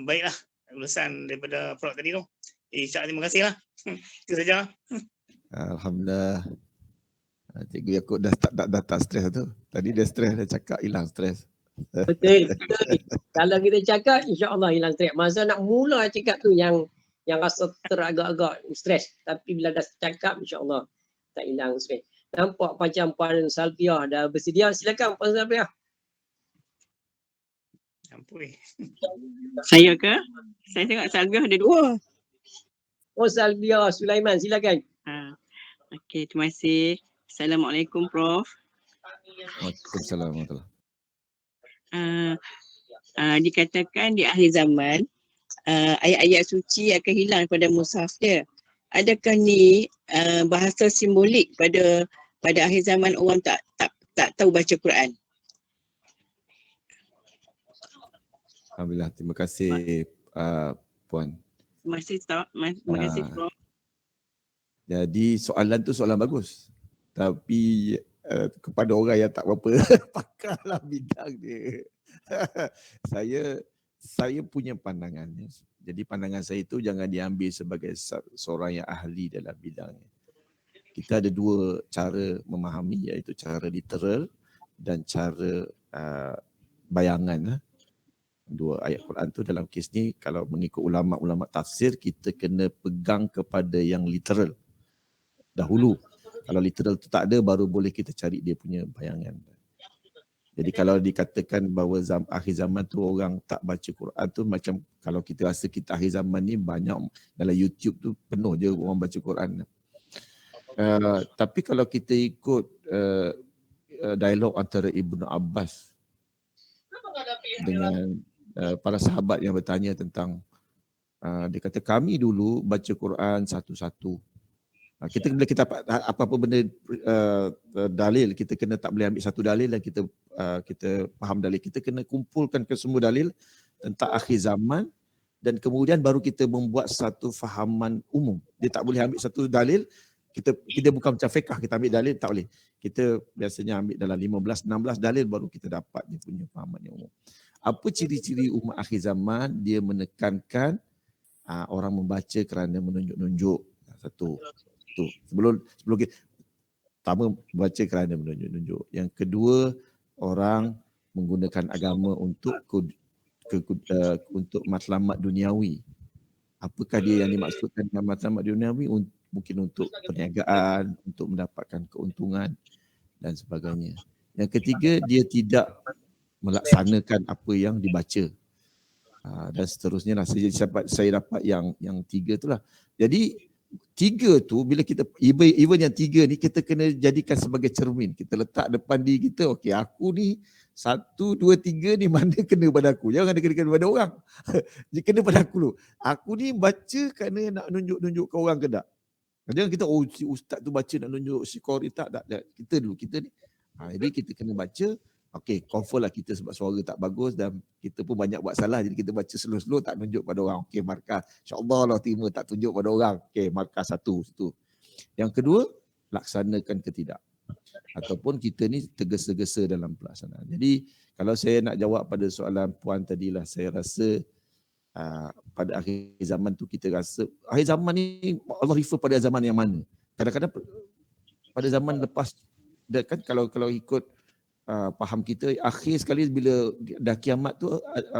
baiklah ulasan daripada Prof tadi tu. Insya-Allah terima kasihlah. Itu saja. Alhamdulillah. Cikgu Yaakob dah tak stres tu. Tadi dia stres, dia cakap hilang stres. Betul. Kalau kita cakap, insya-Allah hilang stres. Masa nak mula cakap tu yang rasa teragak-agak stres. Tapi bila dah cakap, insya-Allah tak hilang stres. Nampak macam Puan Salviah dah bersedia. Silakan Puan Salviah. Ampun. Saya ke? Saya tengok Salviah ada dua. Oh Salviah Sulaiman, silakan. Okey, terima kasih. Assalamualaikum Prof. Waalaikumsalam warahmatullahi. Dikatakan di akhir zaman ayat-ayat suci akan hilang daripada mushaf dia. adakah ni bahasa simbolik pada akhir zaman orang tak tahu baca Quran? Alhamdulillah, terima kasih Puan. Terima kasih Prof. Jadi soalan tu soalan bagus. Tapi kepada orang yang tak berapa pakar lah bidang dia. saya punya pandangan. Jadi pandangan saya itu jangan diambil sebagai seorang yang ahli dalam bidangnya. Kita ada dua cara memahami, iaitu cara literal dan cara bayangan. Dua ayat Quran tu dalam kes ni kalau mengikut ulama-ulama tafsir, kita kena pegang kepada yang literal dahulu. Kalau literal tu tak ada, baru boleh kita cari dia punya bayangan. Jadi kalau dikatakan bahawa akhir zaman tu orang tak baca Quran tu, macam kalau kita rasa kita akhir zaman ni banyak dalam YouTube tu penuh je orang baca Quran. Tapi kalau kita ikut dialog antara Ibnu Abbas dengan para sahabat yang bertanya tentang, dia kata kami dulu baca Quran satu-satu. Kita bila kita apa-apa benda dalil, kita kena tak boleh ambil satu dalil dan kita faham dalil. Kita kena kumpulkan ke semua dalil tentang akhir zaman dan kemudian baru kita membuat satu fahaman umum. Dia tak boleh ambil satu dalil, kita bukan macam fiqh, kita ambil dalil, tak boleh. Kita biasanya ambil dalam 15-16 dalil baru kita dapat dia punya fahaman yang umum. Apa ciri-ciri umat akhir zaman? Dia menekankan orang membaca kerana menunjuk-nunjuk. Satu. Sebelum kita pertama baca kerana menunjuk-nunjuk. Yang kedua, orang menggunakan agama untuk matlamat duniawi. Apakah dia yang dimaksudkan dengan matlamat duniawi? Mungkin untuk perniagaan, untuk mendapatkan keuntungan dan sebagainya. Yang ketiga, dia tidak melaksanakan apa yang dibaca. Dan seterusnya lah. Saya dapat yang tiga tu lah. Jadi tiga tu bila kita even yang tiga ni kita kena jadikan sebagai cermin. Kita letak depan diri kita, okey aku ni 1, 2, 3 ni mana kena pada aku. Jangan ada kena pada orang. Dia kena pada aku dulu. Aku ni baca kerana nak nunjuk-nunjuk ke orang ke tak. Jangan kita si ustaz tu baca nak nunjuk si qari tak. Kita dulu kita ni. Jadi kita kena baca. Okey, confirm lah kita sebab suara tak bagus dan kita pun banyak buat salah, jadi kita baca slow-slow tak tunjuk pada orang. Okey, markah. InsyaAllah Allah terima, tak tunjuk pada orang. Okey, markah 1 situ. Yang kedua, laksanakan ke tidak. Ataupun kita ni tergesa-gesa dalam pelaksanaan. Jadi kalau saya nak jawab pada soalan puan tadilah, saya rasa pada akhir zaman tu kita rasa, akhir zaman ni Allah refer pada zaman yang mana. Kadang-kadang pada zaman lepas, kan kalau ikut faham kita, akhir sekali bila dah kiamat tu,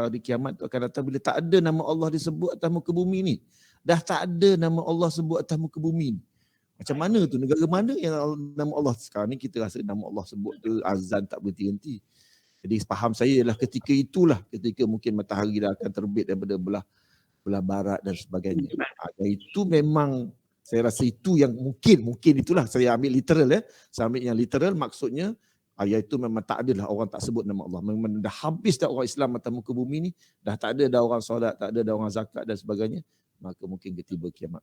di kiamat tu akan datang bila tak ada nama Allah disebut atas muka bumi ni. Dah tak ada nama Allah sebut atas muka bumi ni. Macam mana tu? Negara mana yang nama Allah? Sekarang ni kita rasa nama Allah sebut tu azan tak berhenti-henti. Jadi faham saya ialah ketika itulah, ketika mungkin matahari dah akan terbit daripada belah barat dan sebagainya. Itu memang saya rasa itu yang mungkin itulah saya ambil literal Saya ambil yang literal, maksudnya ayat itu memang tak ada lah orang tak sebut nama Allah. Memang dah habis dah orang Islam atas muka bumi ni, dah tak ada dah orang solat, tak ada dah orang zakat dan sebagainya, maka mungkin ketiba kiamat.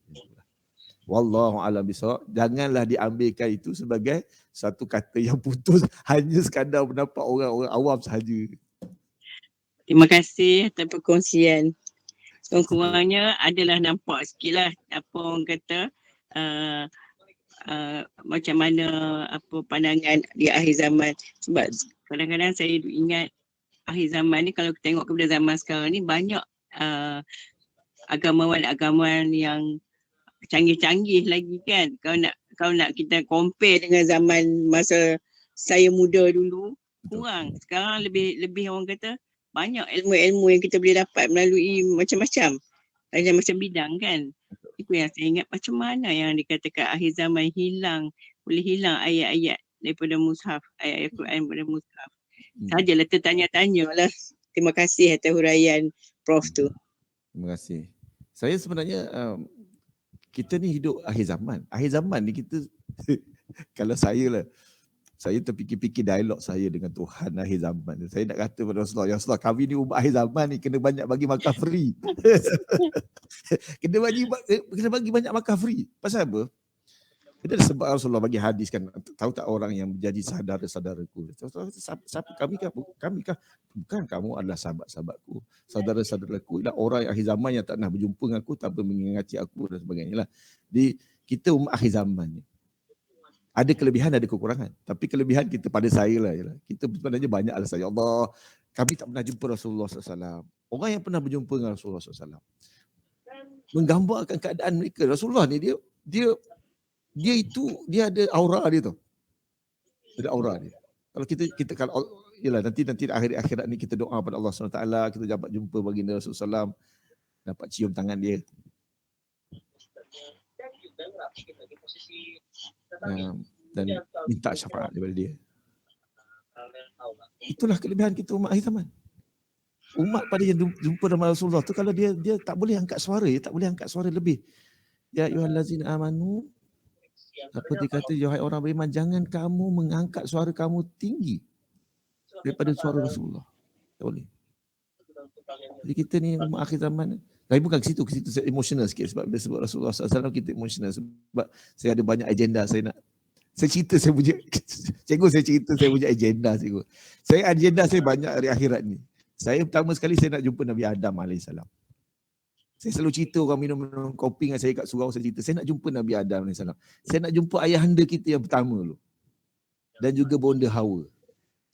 Wallahu a'lam bishawab. Janganlah diambilkan itu sebagai satu kata yang putus hanya sekadar pendapat orang-orang awam sahaja. Terima kasih atas perkongsian. Kurang-kurangnya adalah nampak sikit lah apa orang kata macam mana apa pandangan di akhir zaman. Sebab kadang-kadang saya ingat akhir zaman ni, kalau kita tengok kepada zaman sekarang ni, banyak agamawan-agamawan yang canggih-canggih lagi kan. Kalau nak kita compare dengan zaman masa saya muda dulu, kurang. Sekarang lebih orang kata banyak ilmu-ilmu yang kita boleh dapat melalui macam-macam bidang kan. Itu yang saya ingat, macam mana yang dikatakan akhir zaman boleh hilang ayat-ayat daripada mushaf, ayat-ayat Quran daripada mushaf. Sajalah tertanya-tanya lah. Terima kasih atas huraian Prof tu. Terima kasih. Saya sebenarnya kita ni hidup akhir zaman. Akhir zaman ni kita kalau saya lah, Saya terfikir-fikir dialog saya dengan Tuhan akhir zaman. Saya nak kata pada Rasulullah, ya Rasulullah, kami ni umat akhir zaman ni kena banyak bagi makan free. kena bagi banyak makan free. Pasal apa? Kita sebab Rasulullah bagi hadis kan, tahu tak orang yang menjadi saudara-saudaraku. Siapa kami kah? Bukan, kamu adalah sahabat-sahabatku. Saudara-saudaraku ialah orang yang akhir zaman yang tak pernah berjumpa dengan aku tanpa mengingati aku dan sebagainya lah. Jadi kita umat akhir zaman ni. Ada kelebihan, ada kekurangan. Tapi kelebihan kita pada saya lah. Kita sebenarnya banyak alasan. Ya Allah, kami tak pernah jumpa Rasulullah SAW. Orang yang pernah berjumpa dengan Rasulullah SAW menggambarkan keadaan mereka. Rasulullah ni dia ada aura dia tau. Ada aura dia. Kalau kita kalau yalah nanti akhir akhirat ni kita doa pada Allah SWT, kita dapat jumpa baginda Rasulullah SAW, dapat cium tangan dia. Dan minta syafaat daripada dia. Itulah kelebihan kita umat akhir zaman. Umat pada yang jumpa dengan Rasulullah tu, kalau dia tak boleh angkat suara, dia tak boleh angkat suara lebih. Ya ayyuhallazina amanu, apa dia kata, wahai orang beriman, jangan kamu mengangkat suara kamu tinggi daripada suara Rasulullah. Tak boleh. Jadi kita ni umat akhir zaman. Tapi bukan ke situ saya emosional sikit sebab bila sebut Rasulullah SAW kita emosional sebab saya ada banyak agenda saya punya agenda cikgu. Agenda saya banyak hari akhirat ni. Saya pertama sekali saya nak jumpa Nabi Adam AS. Saya selalu cerita orang minum kopi dengan saya kat surau, saya cerita saya nak jumpa Nabi Adam AS. Saya nak jumpa ayahanda kita yang pertama dulu. Dan juga bonda Hawa.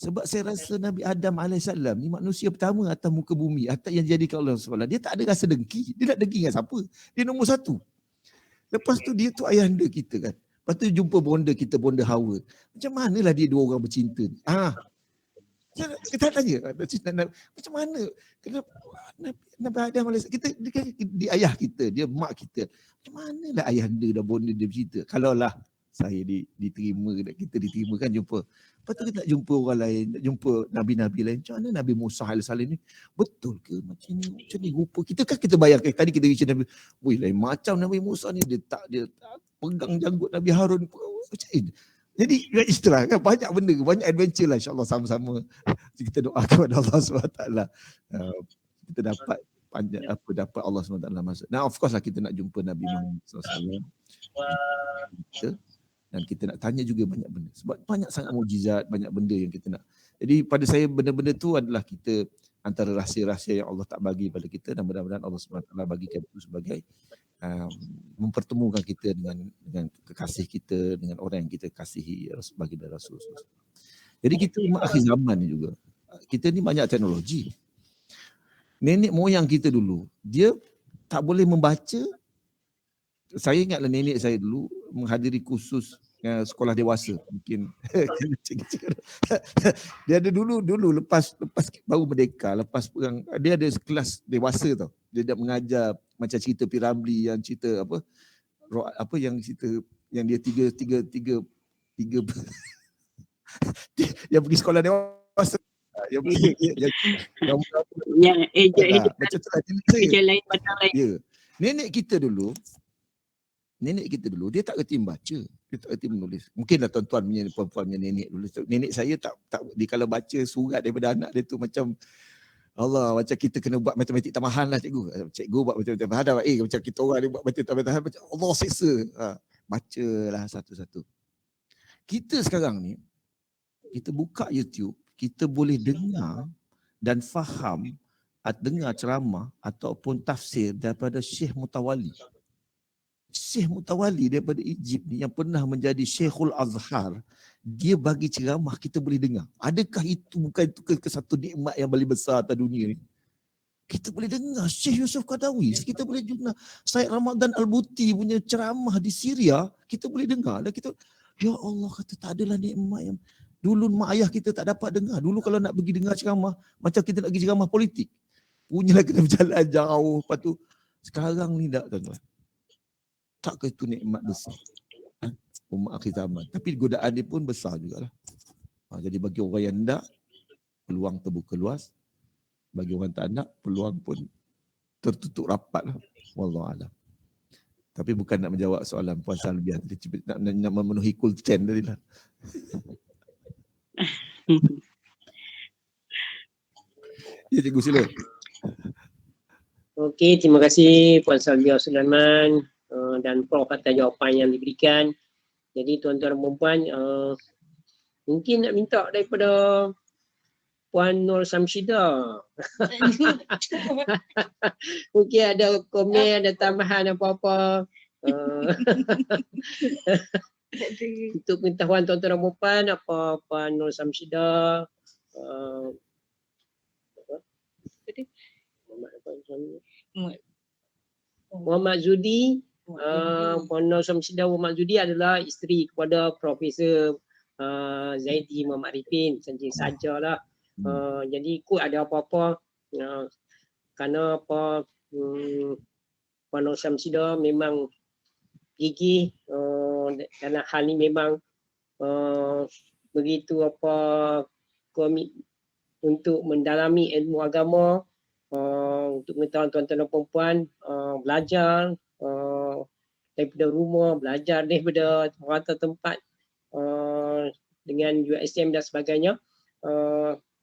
Sebab saya rasa Nabi Adam AS ni manusia pertama atas muka bumi, atas yang dijadikan Allah SWT. Dia tak ada rasa dengki. Dia nak dengki dengan siapa? Dia nombor satu. Lepas tu dia tu ayahanda kita kan. Lepas tu jumpa bonda kita, bonda Hawa. Macam manalah dia dua orang bercinta ni? Kita tanya, macam mana? Kenapa Nabi Adam AS, dia ayah kita, dia mak kita. Macam manalah ayahanda dan bonda dia bercinta? Kalaulah saya diterima, kita diterima kan jumpa. Lepas tu kita nak jumpa orang lain, nak jumpa Nabi-Nabi lain. Macam mana Nabi Musa AS ni? Betul ke macam ni rupa? Kita bayangkan, tadi kita bicara Nabi, wih lain macam Nabi Musa ni, dia tak pegang janggut Nabi Harun. Macam ni. Jadi istilah kan, banyak benda, banyak adventure lah insyaAllah sama-sama. Kita doa kepada Allah SWT. Kita dapat dapat Allah SWT masuk. Nah of course lah kita nak jumpa Nabi Muhammad SAW. Dan kita nak tanya juga banyak benda. Sebab banyak sangat mukjizat, banyak benda yang kita nak. Jadi pada saya benda-benda tu adalah kita antara rahsia-rahsia yang Allah tak bagi pada kita, dan mudah-mudahan Allah SWT bagikan itu sebagai mempertemukan kita dengan kekasih kita, dengan orang yang kita kasihi baginda Rasulullah. Jadi kita umat akhir zaman ni juga. Kita ni banyak teknologi. Nenek moyang kita dulu, dia tak boleh membaca. Saya ingatlah nenek saya dulu menghadiri kursus sekolah dewasa mungkin. Dia ada dulu lepas baru merdeka, lepas perang, dia ada kelas dewasa tau. Dia dah mengajar macam cerita Piramli, yang cerita apa yang cerita yang dia tiga yang pergi sekolah dewasa. Yang eja lain batang lain. Ya. Nenek kita dulu dia tak kerti membaca, dia tak kerti menulis. Mungkinlah tuan-tuan punya, puan-puan punya nenek dulu. Nenek saya tak dia kalau baca surat daripada anak dia tu macam Allah, macam kita kena buat matematik tambahan lah cikgu. Cikgu buat matematik tambahan dah macam kita orang ni buat matematik tambahan macam Allah seksa. Bacalah satu-satu. Kita sekarang ni kita buka YouTube, kita boleh dengar dan faham dengar ceramah ataupun tafsir daripada Syekh Mutawali. Syekh Mutawali daripada Egypt ni yang pernah menjadi Syekhul Azhar, dia bagi ceramah kita boleh dengar. Adakah itu bukan ke satu nikmat yang paling besar atas dunia ni? Kita boleh dengar Syekh Yusuf Qaradawi, kita boleh dengar Syed Ramadan Al-Buti punya ceramah di Syria, kita boleh dengar. Dan kita, ya Allah, kata tak adalah nikmat yang dulu mak ayah kita tak dapat dengar. Dulu kalau nak pergi dengar ceramah, macam kita nak pergi ceramah politik, punyalah kena berjalan jauh. Lepas tu sekarang ni tak, tuan-tuan. Tak ke itu nikmat besar umat akhir zaman. Tapi godaan dia pun besar jugalah. Jadi bagi orang yang nak, peluang terbuka luas. Bagi orang tak nak, peluang pun tertutup rapat lah. Wallahualam. Tapi bukan nak menjawab soalan Puan Salbiah. Nak memenuhi cool chain tadi lah. Ya, Cikgu sila. Okey, terima kasih Puan Salbia Sulaiman dan Prof atas jawapan yang diberikan. Jadi tuan-tuan dan puan, mungkin nak minta daripada Puan Nur Samshidah. Mungkin ada komen, ada tambahan apa-apa. Untuk pengetahuan tuan-tuan dan puan, apa Puan Nur Samshidah, Muhammad Zudi, Puan Nur Samshidah Muhammad Zudi adalah isteri kepada Profesor Zaidi Muhammad Arifin, sajalah. Jadi ikut ada apa-apa kerana apa Puan Nur Samshidah memang gigih dalam hal ni, memang begitu apa komit untuk mendalami ilmu agama, untuk mengetahui tuan-tuan dan puan-puan, belajar daripada rumah, belajar daripada rata tempat dengan USM dan sebagainya.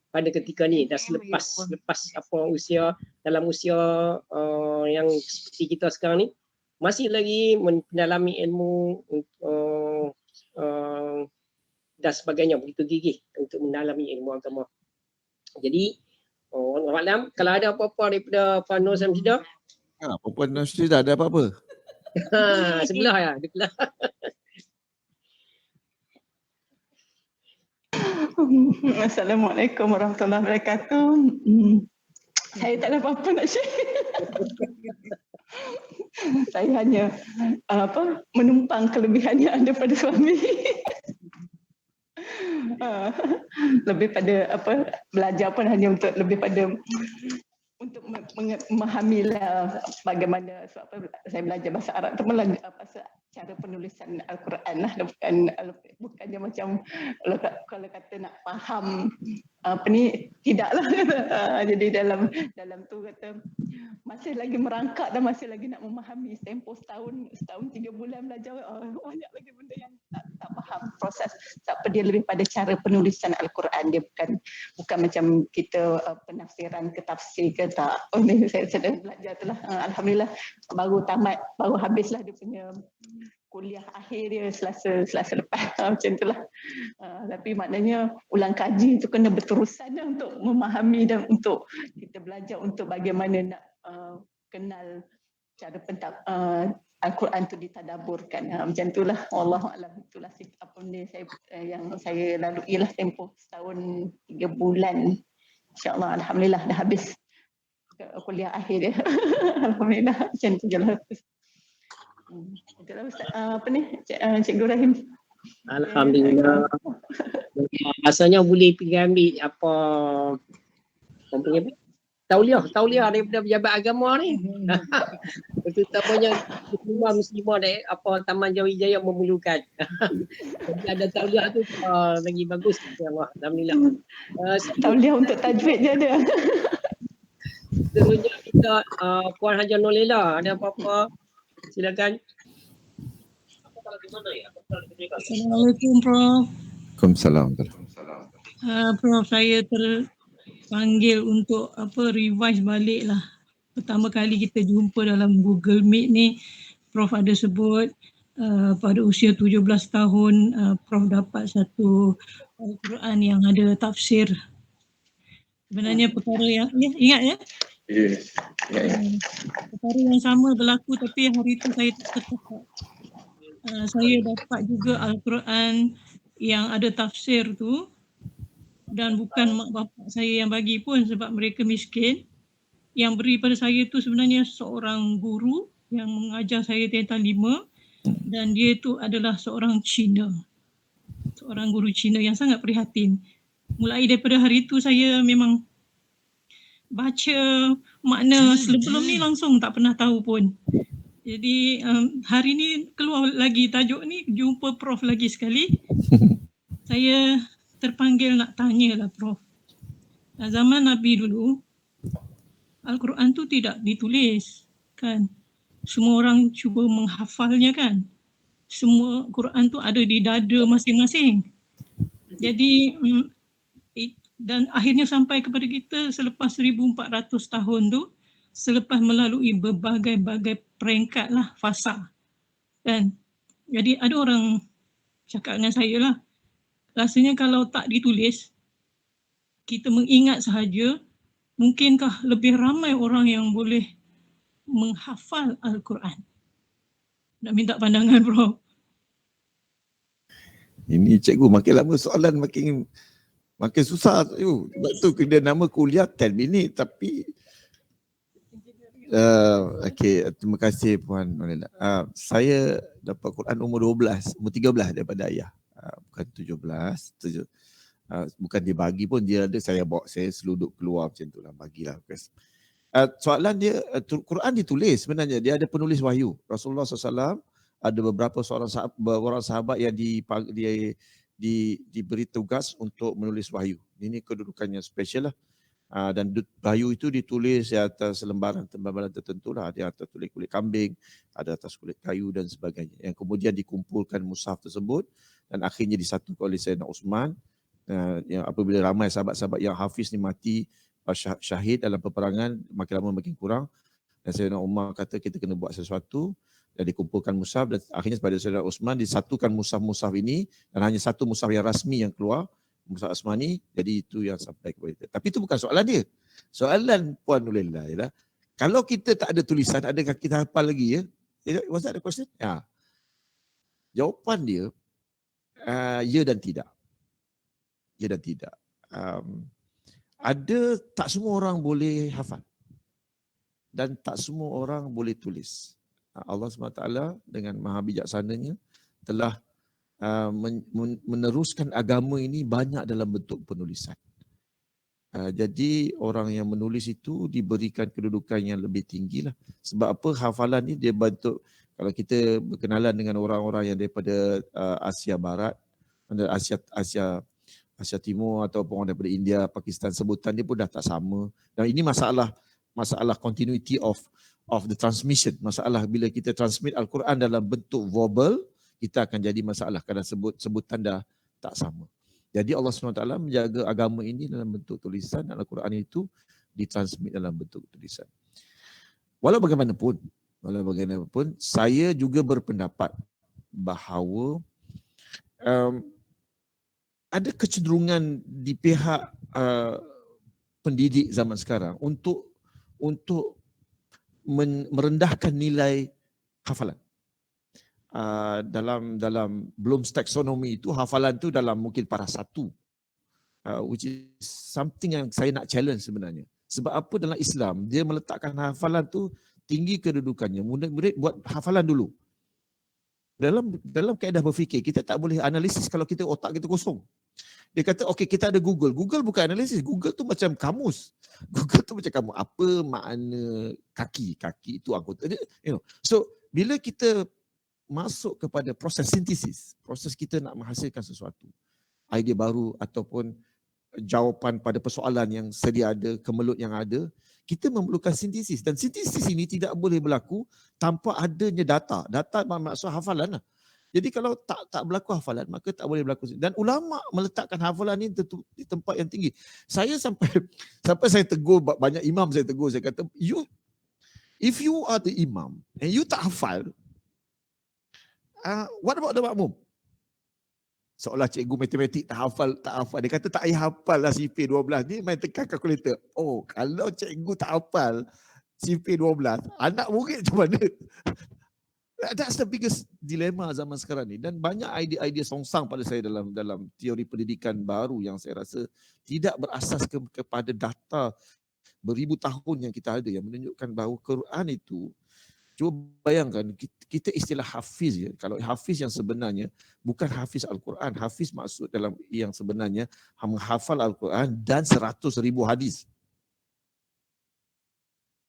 Pada ketika ni dah selepas apa usia, dalam usia yang seperti kita sekarang ni, masih lagi mendalami ilmu dan sebagainya, begitu gigih untuk mendalami ilmu agama. Jadi Wallahualam, kalau ada apa-apa daripada Puan Nur Samshidah. Puan Nur Samshidah ada apa-apa? Sebelah ya, sebelah. Assalamualaikum warahmatullahi wabarakatuh. Saya tak ada apa-apa nak share. Saya hanya menumpang kelebihan yang ada pada suami. Lebih pada belajar pun hanya untuk lebih pada untuk memahamilah bagaimana saya belajar bahasa Arab tu malah cara penulisan Al-Quran lah, bukannya macam kalau kata nak faham tidaklah. Jadi dalam tu kata masih lagi merangkak dan masih lagi nak memahami. Tempoh setahun 3 bulan belajar, banyak lagi benda yang tak faham proses. Sebab dia lebih pada cara penulisan Al-Quran, dia bukan macam kita penafsiran ke tafsir ke tak. Ni saya sedang belajar tu lah. Alhamdulillah baru tamat, baru habislah dia punya kuliah akhir dia Selasa lepas. Macam tu lah. Tapi maknanya ulang kaji tu kena berterusan untuk memahami dan untuk kita belajar untuk bagaimana nak kenal cara Al-Quran tu ditadaburkan. Macam tu lah. Wallahualam, itulah apa ni yang saya lalui lah tempoh setahun 3 bulan. InsyaAllah, alhamdulillah dah habis kuliah akhir dia. Alhamdulillah, macam tu je lah. Itulah Ustaz, Cikgu Rahim. Alhamdulillah. Rasanya boleh pergi ambil apa tauliah daripada pejabat agama ni. Terutamanya muslimah dari apa Taman Jawijaya memerlukan. Jadi ada tauliah tu lagi bagus, insya-Allah. Alhamdulillah. Tauliah untuk tajwid je ada. Seterusnya kita Puan Hajar Nolela, ada apa-apa? Silakan. Assalamualaikum Prof. Waalaikumsalam. Prof, saya terpanggil untuk revise balik lah. Pertama kali kita jumpa dalam Google Meet ni, Prof ada sebut pada usia 17 tahun Prof dapat satu Al-Quran yang ada tafsir. Sebenarnya perkara yang ingat ya? Yes. Perkara yang sama berlaku, tapi hari itu saya tak terdapat. Saya dapat juga Al-Quran yang ada tafsir tu, dan bukan mak bapak saya yang bagi pun sebab mereka miskin. Yang beri pada saya tu sebenarnya seorang guru yang mengajar saya tentang 5, dan dia tu adalah seorang Cina. Seorang guru Cina yang sangat prihatin. Mulai daripada hari itu saya memang baca makna sebelum ni langsung tak pernah tahu pun. Jadi hari ni keluar lagi tajuk ni, jumpa Prof lagi sekali. Saya terpanggil nak tanyalah Prof. Zaman Nabi dulu, Al-Quran tu tidak ditulis kan. Semua orang cuba menghafalnya kan. Semua Quran tu ada di dada masing-masing. Jadi Dan akhirnya sampai kepada kita selepas 1400 tahun tu, selepas melalui berbagai-bagai peringkat lah, fasa. Kan? Jadi ada orang cakap dengan saya lah, rasanya kalau tak ditulis, kita mengingat sahaja, mungkinkah lebih ramai orang yang boleh menghafal Al-Quran? Nak minta pandangan bro. Ini cikgu makin lama soalan makin susah. Sebab tu dia nama kuliah 10 minit tapi okey, terima kasih Puan Nolila. Saya dapat Quran umur 12, umur 13 daripada ayah. Bukan 17, bukan dia bagi pun, dia ada, saya bawa, saya seluduk keluar macam tu lah, bagilah. Soalan dia, Quran ditulis sebenarnya, dia ada penulis wahyu. Rasulullah SAW ada beberapa orang sahabat yang diberi tugas untuk menulis wahyu. Ini kedudukannya spesial lah. Dan wahyu itu ditulis di atas lembaran tertentu lah. Ada atas kulit kambing, ada atas kulit kayu dan sebagainya. Yang kemudian dikumpulkan mushaf tersebut dan akhirnya disatukan oleh Sayyidina Uthman. Yang apabila ramai sahabat-sahabat yang hafiz ni mati syahid dalam peperangan, makin lama makin kurang. Dan Sayyidina Umar kata kita kena buat sesuatu dan dikumpulkan mushaf dan akhirnya pada Sayyidina Uthman disatukan mushaf-mushaf ini dan hanya satu mushaf yang rasmi yang keluar, mushaf Asmani. Jadi itu yang sampai kepada kita. Tapi itu bukan soalan dia. Soalan Puan Nolila ialah kalau kita tak ada tulisan, adakah kita hafal lagi ya? Was that the question? Ya. Jawapan dia ya dan tidak. Ya dan tidak. Ada, tak semua orang boleh hafal dan tak semua orang boleh tulis. Allah SWT dengan maha bijaksananya telah meneruskan agama ini banyak dalam bentuk penulisan. Jadi orang yang menulis itu diberikan kedudukan yang lebih tinggi lah. Sebab apa? Hafalan ni dia bentuk, kalau kita berkenalan dengan orang-orang yang daripada Asia Barat, Asia Timur ataupun orang daripada India, Pakistan, sebutan dia pun dah tak sama. Dan ini masalah continuity of the transmission. Masalah bila kita transmit Al-Quran dalam bentuk verbal, kita akan jadi masalah kerana sebutan dah tak sama. Jadi Allah SWT menjaga agama ini dalam bentuk tulisan dan Al-Quran itu ditransmit dalam bentuk tulisan. Walau bagaimanapun, saya juga berpendapat bahawa ada kecenderungan di pihak pendidik zaman sekarang untuk merendahkan nilai hafalan. Dalam Bloom's taxonomy itu, hafalan itu dalam mungkin para satu, which is something yang saya nak challenge sebenarnya. Sebab apa? Dalam Islam dia meletakkan hafalan tu tinggi kedudukannya. Murid-murid buat hafalan dulu. Dalam kaedah berfikir, kita tak boleh analisis kalau kita otak kita kosong. Dia kata, okey, kita ada Google. Google bukan analisis. Google tu macam kamus. Google tu macam kamu. Apa makna kaki? Kaki itu anggota. So, bila kita masuk kepada proses sintesis, proses kita nak menghasilkan sesuatu, idea baru ataupun jawapan pada persoalan yang sedia ada, kemelut yang ada, kita memerlukan sintesis. Dan sintesis ini tidak boleh berlaku tanpa adanya data. Data maksud hafalan lah. Jadi kalau tak berlaku hafalan, maka tak boleh berlaku. Dan ulama meletakkan hafalan ini di tempat yang tinggi. Saya sampai saya tegur, banyak imam saya tegur, saya kata, if you are the imam and you tak hafal, what about the makmum? Seolah cikgu matematik tak hafal. Dia kata tak payah hafal lah CP 12 ni, main tekan kalkulator. Oh, kalau cikgu tak hafal CP 12, anak murid macam mana? That's the biggest dilemma zaman sekarang ni. Dan banyak idea-idea songsang pada saya dalam teori pendidikan baru yang saya rasa tidak berasas kepada data beribu tahun yang kita ada, yang menunjukkan bahawa Quran itu, cuba bayangkan, kita istilah hafiz ya. Kalau hafiz yang sebenarnya bukan hafiz Al-Quran. Hafiz maksud dalam yang sebenarnya menghafal Al-Quran dan 100,000 hadis.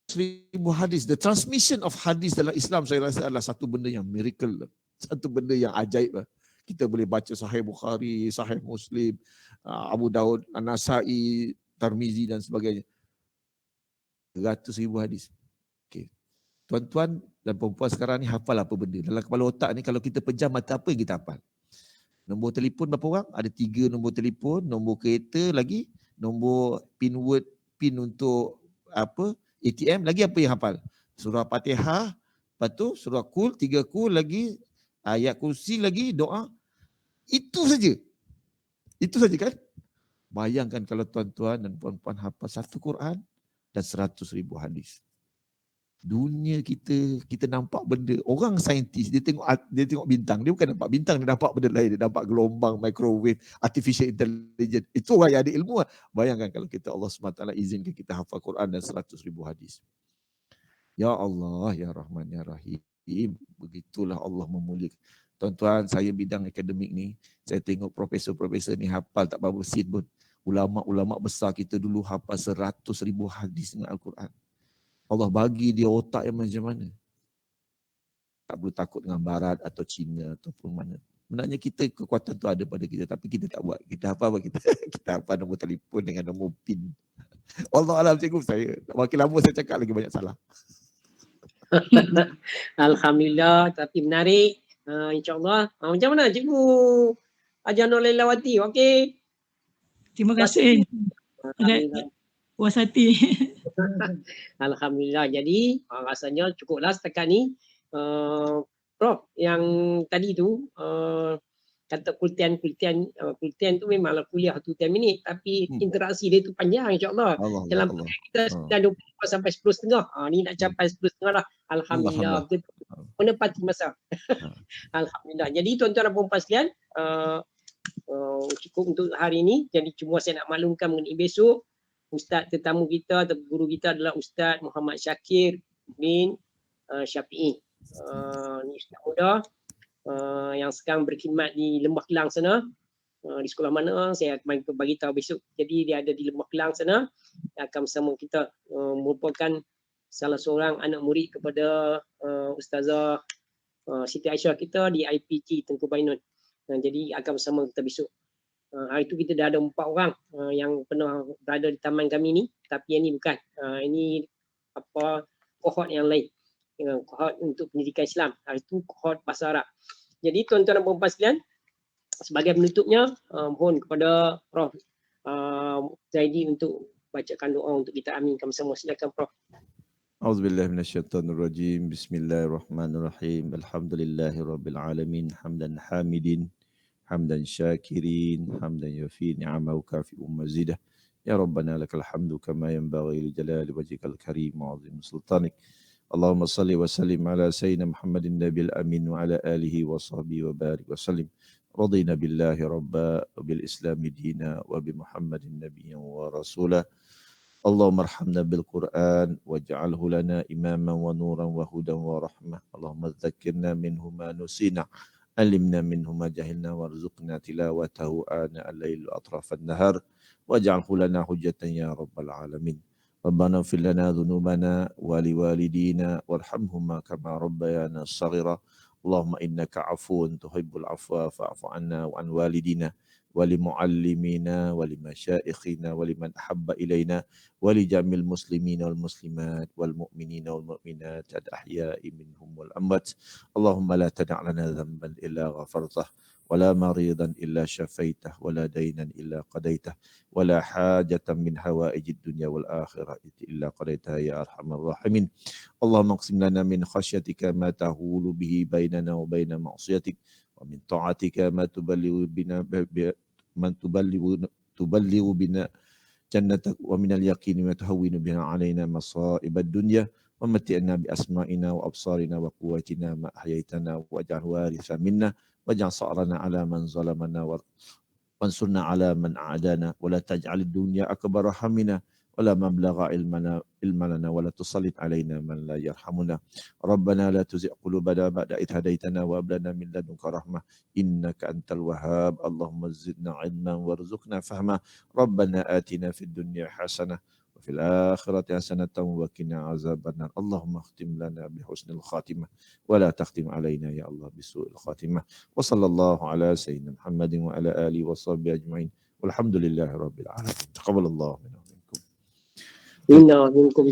100,000 hadis. The transmission of hadis dalam Islam saya rasa adalah satu benda yang miracle. Satu benda yang ajaib. Kita boleh baca Sahih Bukhari, Sahih Muslim, Abu Daud, An-Nasai, Tirmizi dan sebagainya. 100,000 hadis. Okay. Tuan-tuan dan perempuan sekarang ni hafal apa benda? Dalam kepala otak ni kalau kita pejam mata, apa yang kita hafal? Nombor telefon berapa orang? Ada 3 nombor telefon, nombor kereta lagi nombor pin word, pin untuk apa ATM, lagi apa yang hafal? Surah Fatihah, lepas tu surah Qul, 3 Qul lagi, ayat kursi lagi, doa. Itu saja. Itu saja kan? Bayangkan kalau tuan-tuan dan puan-puan hafal satu Quran dan 100,000 hadis. Dunia kita nampak benda, orang saintis dia tengok bintang, dia bukan nampak bintang, dia nampak benda lain, dia nampak gelombang, microwave, artificial intelligence. Itu orang yang ada ilmu. Bayangkan kalau kita Allah SWT izinkan kita hafal Quran dan 100,000 hadis. Ya Allah, Ya Rahman, Ya Rahim. Begitulah Allah memuliakan. Tuan-tuan, saya bidang akademik ni, saya tengok profesor-profesor ni hafal tak berapa sin pun. Ulama-ulama besar kita dulu hafal 100,000 hadis dengan Al-Quran. Allah bagi dia otak yang macam mana. Tak perlu takut dengan Barat atau Cina ataupun mana. Sebenarnya kita, kekuatan tu ada pada kita, tapi kita tak buat. Kita hafal apa kita? Kita hafal nombor telefon dengan nombor PIN. Allah alam cikgu saya. Makin lama saya cakap lagi banyak salah. Alhamdulillah, tapi menarik. InsyaAllah. Macam mana cikgu Hajar Nur Lailawati? Okey. Terima kasih. Alhamdulillah. Puas hati. Alhamdulillah. Jadi rasanya cukuplah setakat ni. Prof, yang tadi tu kata kultian tu memanglah kuliah tu 10 minit, tapi interaksi dia tu panjang insya-Allah. Dalam kita 9:20 sampai 10:30. Ni nak capai 10:30 dah. Alhamdulillah. Menepati masa. Alhamdulillah. Jadi tuan-tuan dan puan-puan sekalian, cukup untuk hari ini. Jadi cuma saya nak maklumkan mengenai besok Ustaz tetamu kita atau guru kita adalah Ustaz Muhammad Syakir bin Syafi'i. Ni Ustaz muda yang sekarang berkhidmat di Lembah Kelang sana. Di sekolah mana saya akan bagi tahu besok. Jadi dia ada di Lembah Kelang sana. Dia akan bersama kita, merupakan salah seorang anak murid kepada Ustazah Siti Aisyah kita di IPG Tengku Bainun. Jadi akan bersama kita besok. Hari itu kita dah ada 4 orang yang pernah berada di taman kami ni, tapi yang ni bukan. Ini kohort yang lain. Kohort untuk pendidikan Islam. Hari itu kohort bahasa Arab. Jadi tuan-tuan dan puan-puan sekalian, sebagai penutupnya, mohon kepada Prof Zaidi untuk bacakan doa untuk kita aminkan bersama. Silakan Prof. A'udzubillahi minasyaitonirrajim. Bismillahirrahmanirrahim. Alhamdulillahirabbil alamin. Hamdan hamidin. حمدا شاكرين حمدا يفي نعمه وكافئ مزيده يا ربنا لك الحمد كما ينبغي لجلال وجهك الكريم وعظيم سلطانك اللهم صل وسلم على سيدنا محمد النبي الأمين وعلى آله وصحبه وبارك وسلم رضينا بالله ربا وبالإسلام دينا وبمحمد نبيا ورسولا اللهم ارحمنا بالقرآن واجعله لنا إماما ونورا وهدى ورحمة اللهم ذكرنا منه ما نسينا علمنا منه ما جهلنا وارزقنا تلاوته آناء الليل وأطراف النهار واجعله لنا حجة يا رب العالمين ربنا اغفر لنا ذنوبنا ولوالدينا وارحمهما كما ربيانا صغيرا اللهم إنك عفو تحب العفو فاعف عنا وعن والدينا ولمعلمينا ولمشائخنا ولمن أحب إلينا ولجميع المسلمين والمسلمات والمؤمنين والمؤمنات الأحياء منهم والأموات اللهم لا تدع لنا ذنبا إلا غفرته ولا مريضا إلا شفيته ولا دينا إلا قضيته ولا حاجة من حوائج الدنيا والآخرة إلا قضيتها يا أرحم الراحمين اللهم اقسم لنا من خشيتك ما تهول به بيننا وبين معصيتك ومن طاعتك ما تبلغ بنا جنتك ومن اليقين ما تهون بنا علينا مصائب الدنيا ومتعنا بأسمائنا وأبصارنا وقواتنا ما أحييتنا واجعله وارثا منا واجعل ثأرنا على من ظلمنا وانصرنا على من أعادانا ولا تجعل الدنيا أكبر همنا ولا مبلغ علمنا ولا تسلط علينا من لا يرحمنا ربنا لا تزغ قلوبنا بعد إذ هديتنا وهب لنا من لدنك رحمة إنك أنت الوهاب اللهم زدنا علما وارزقنا فهما ربنا آتنا في الدنيا حسنة وفي الآخرة حسنة وقنا عذاب النار اللهم اختم لنا بحسن الخاتمة ولا تختم علينا يا الله بسوء الخاتمة وصلى الله على سيدنا محمد وعلى آله وصحبه أجمعين والحمد لله رب العالمين تقبل الله منا ومنكم.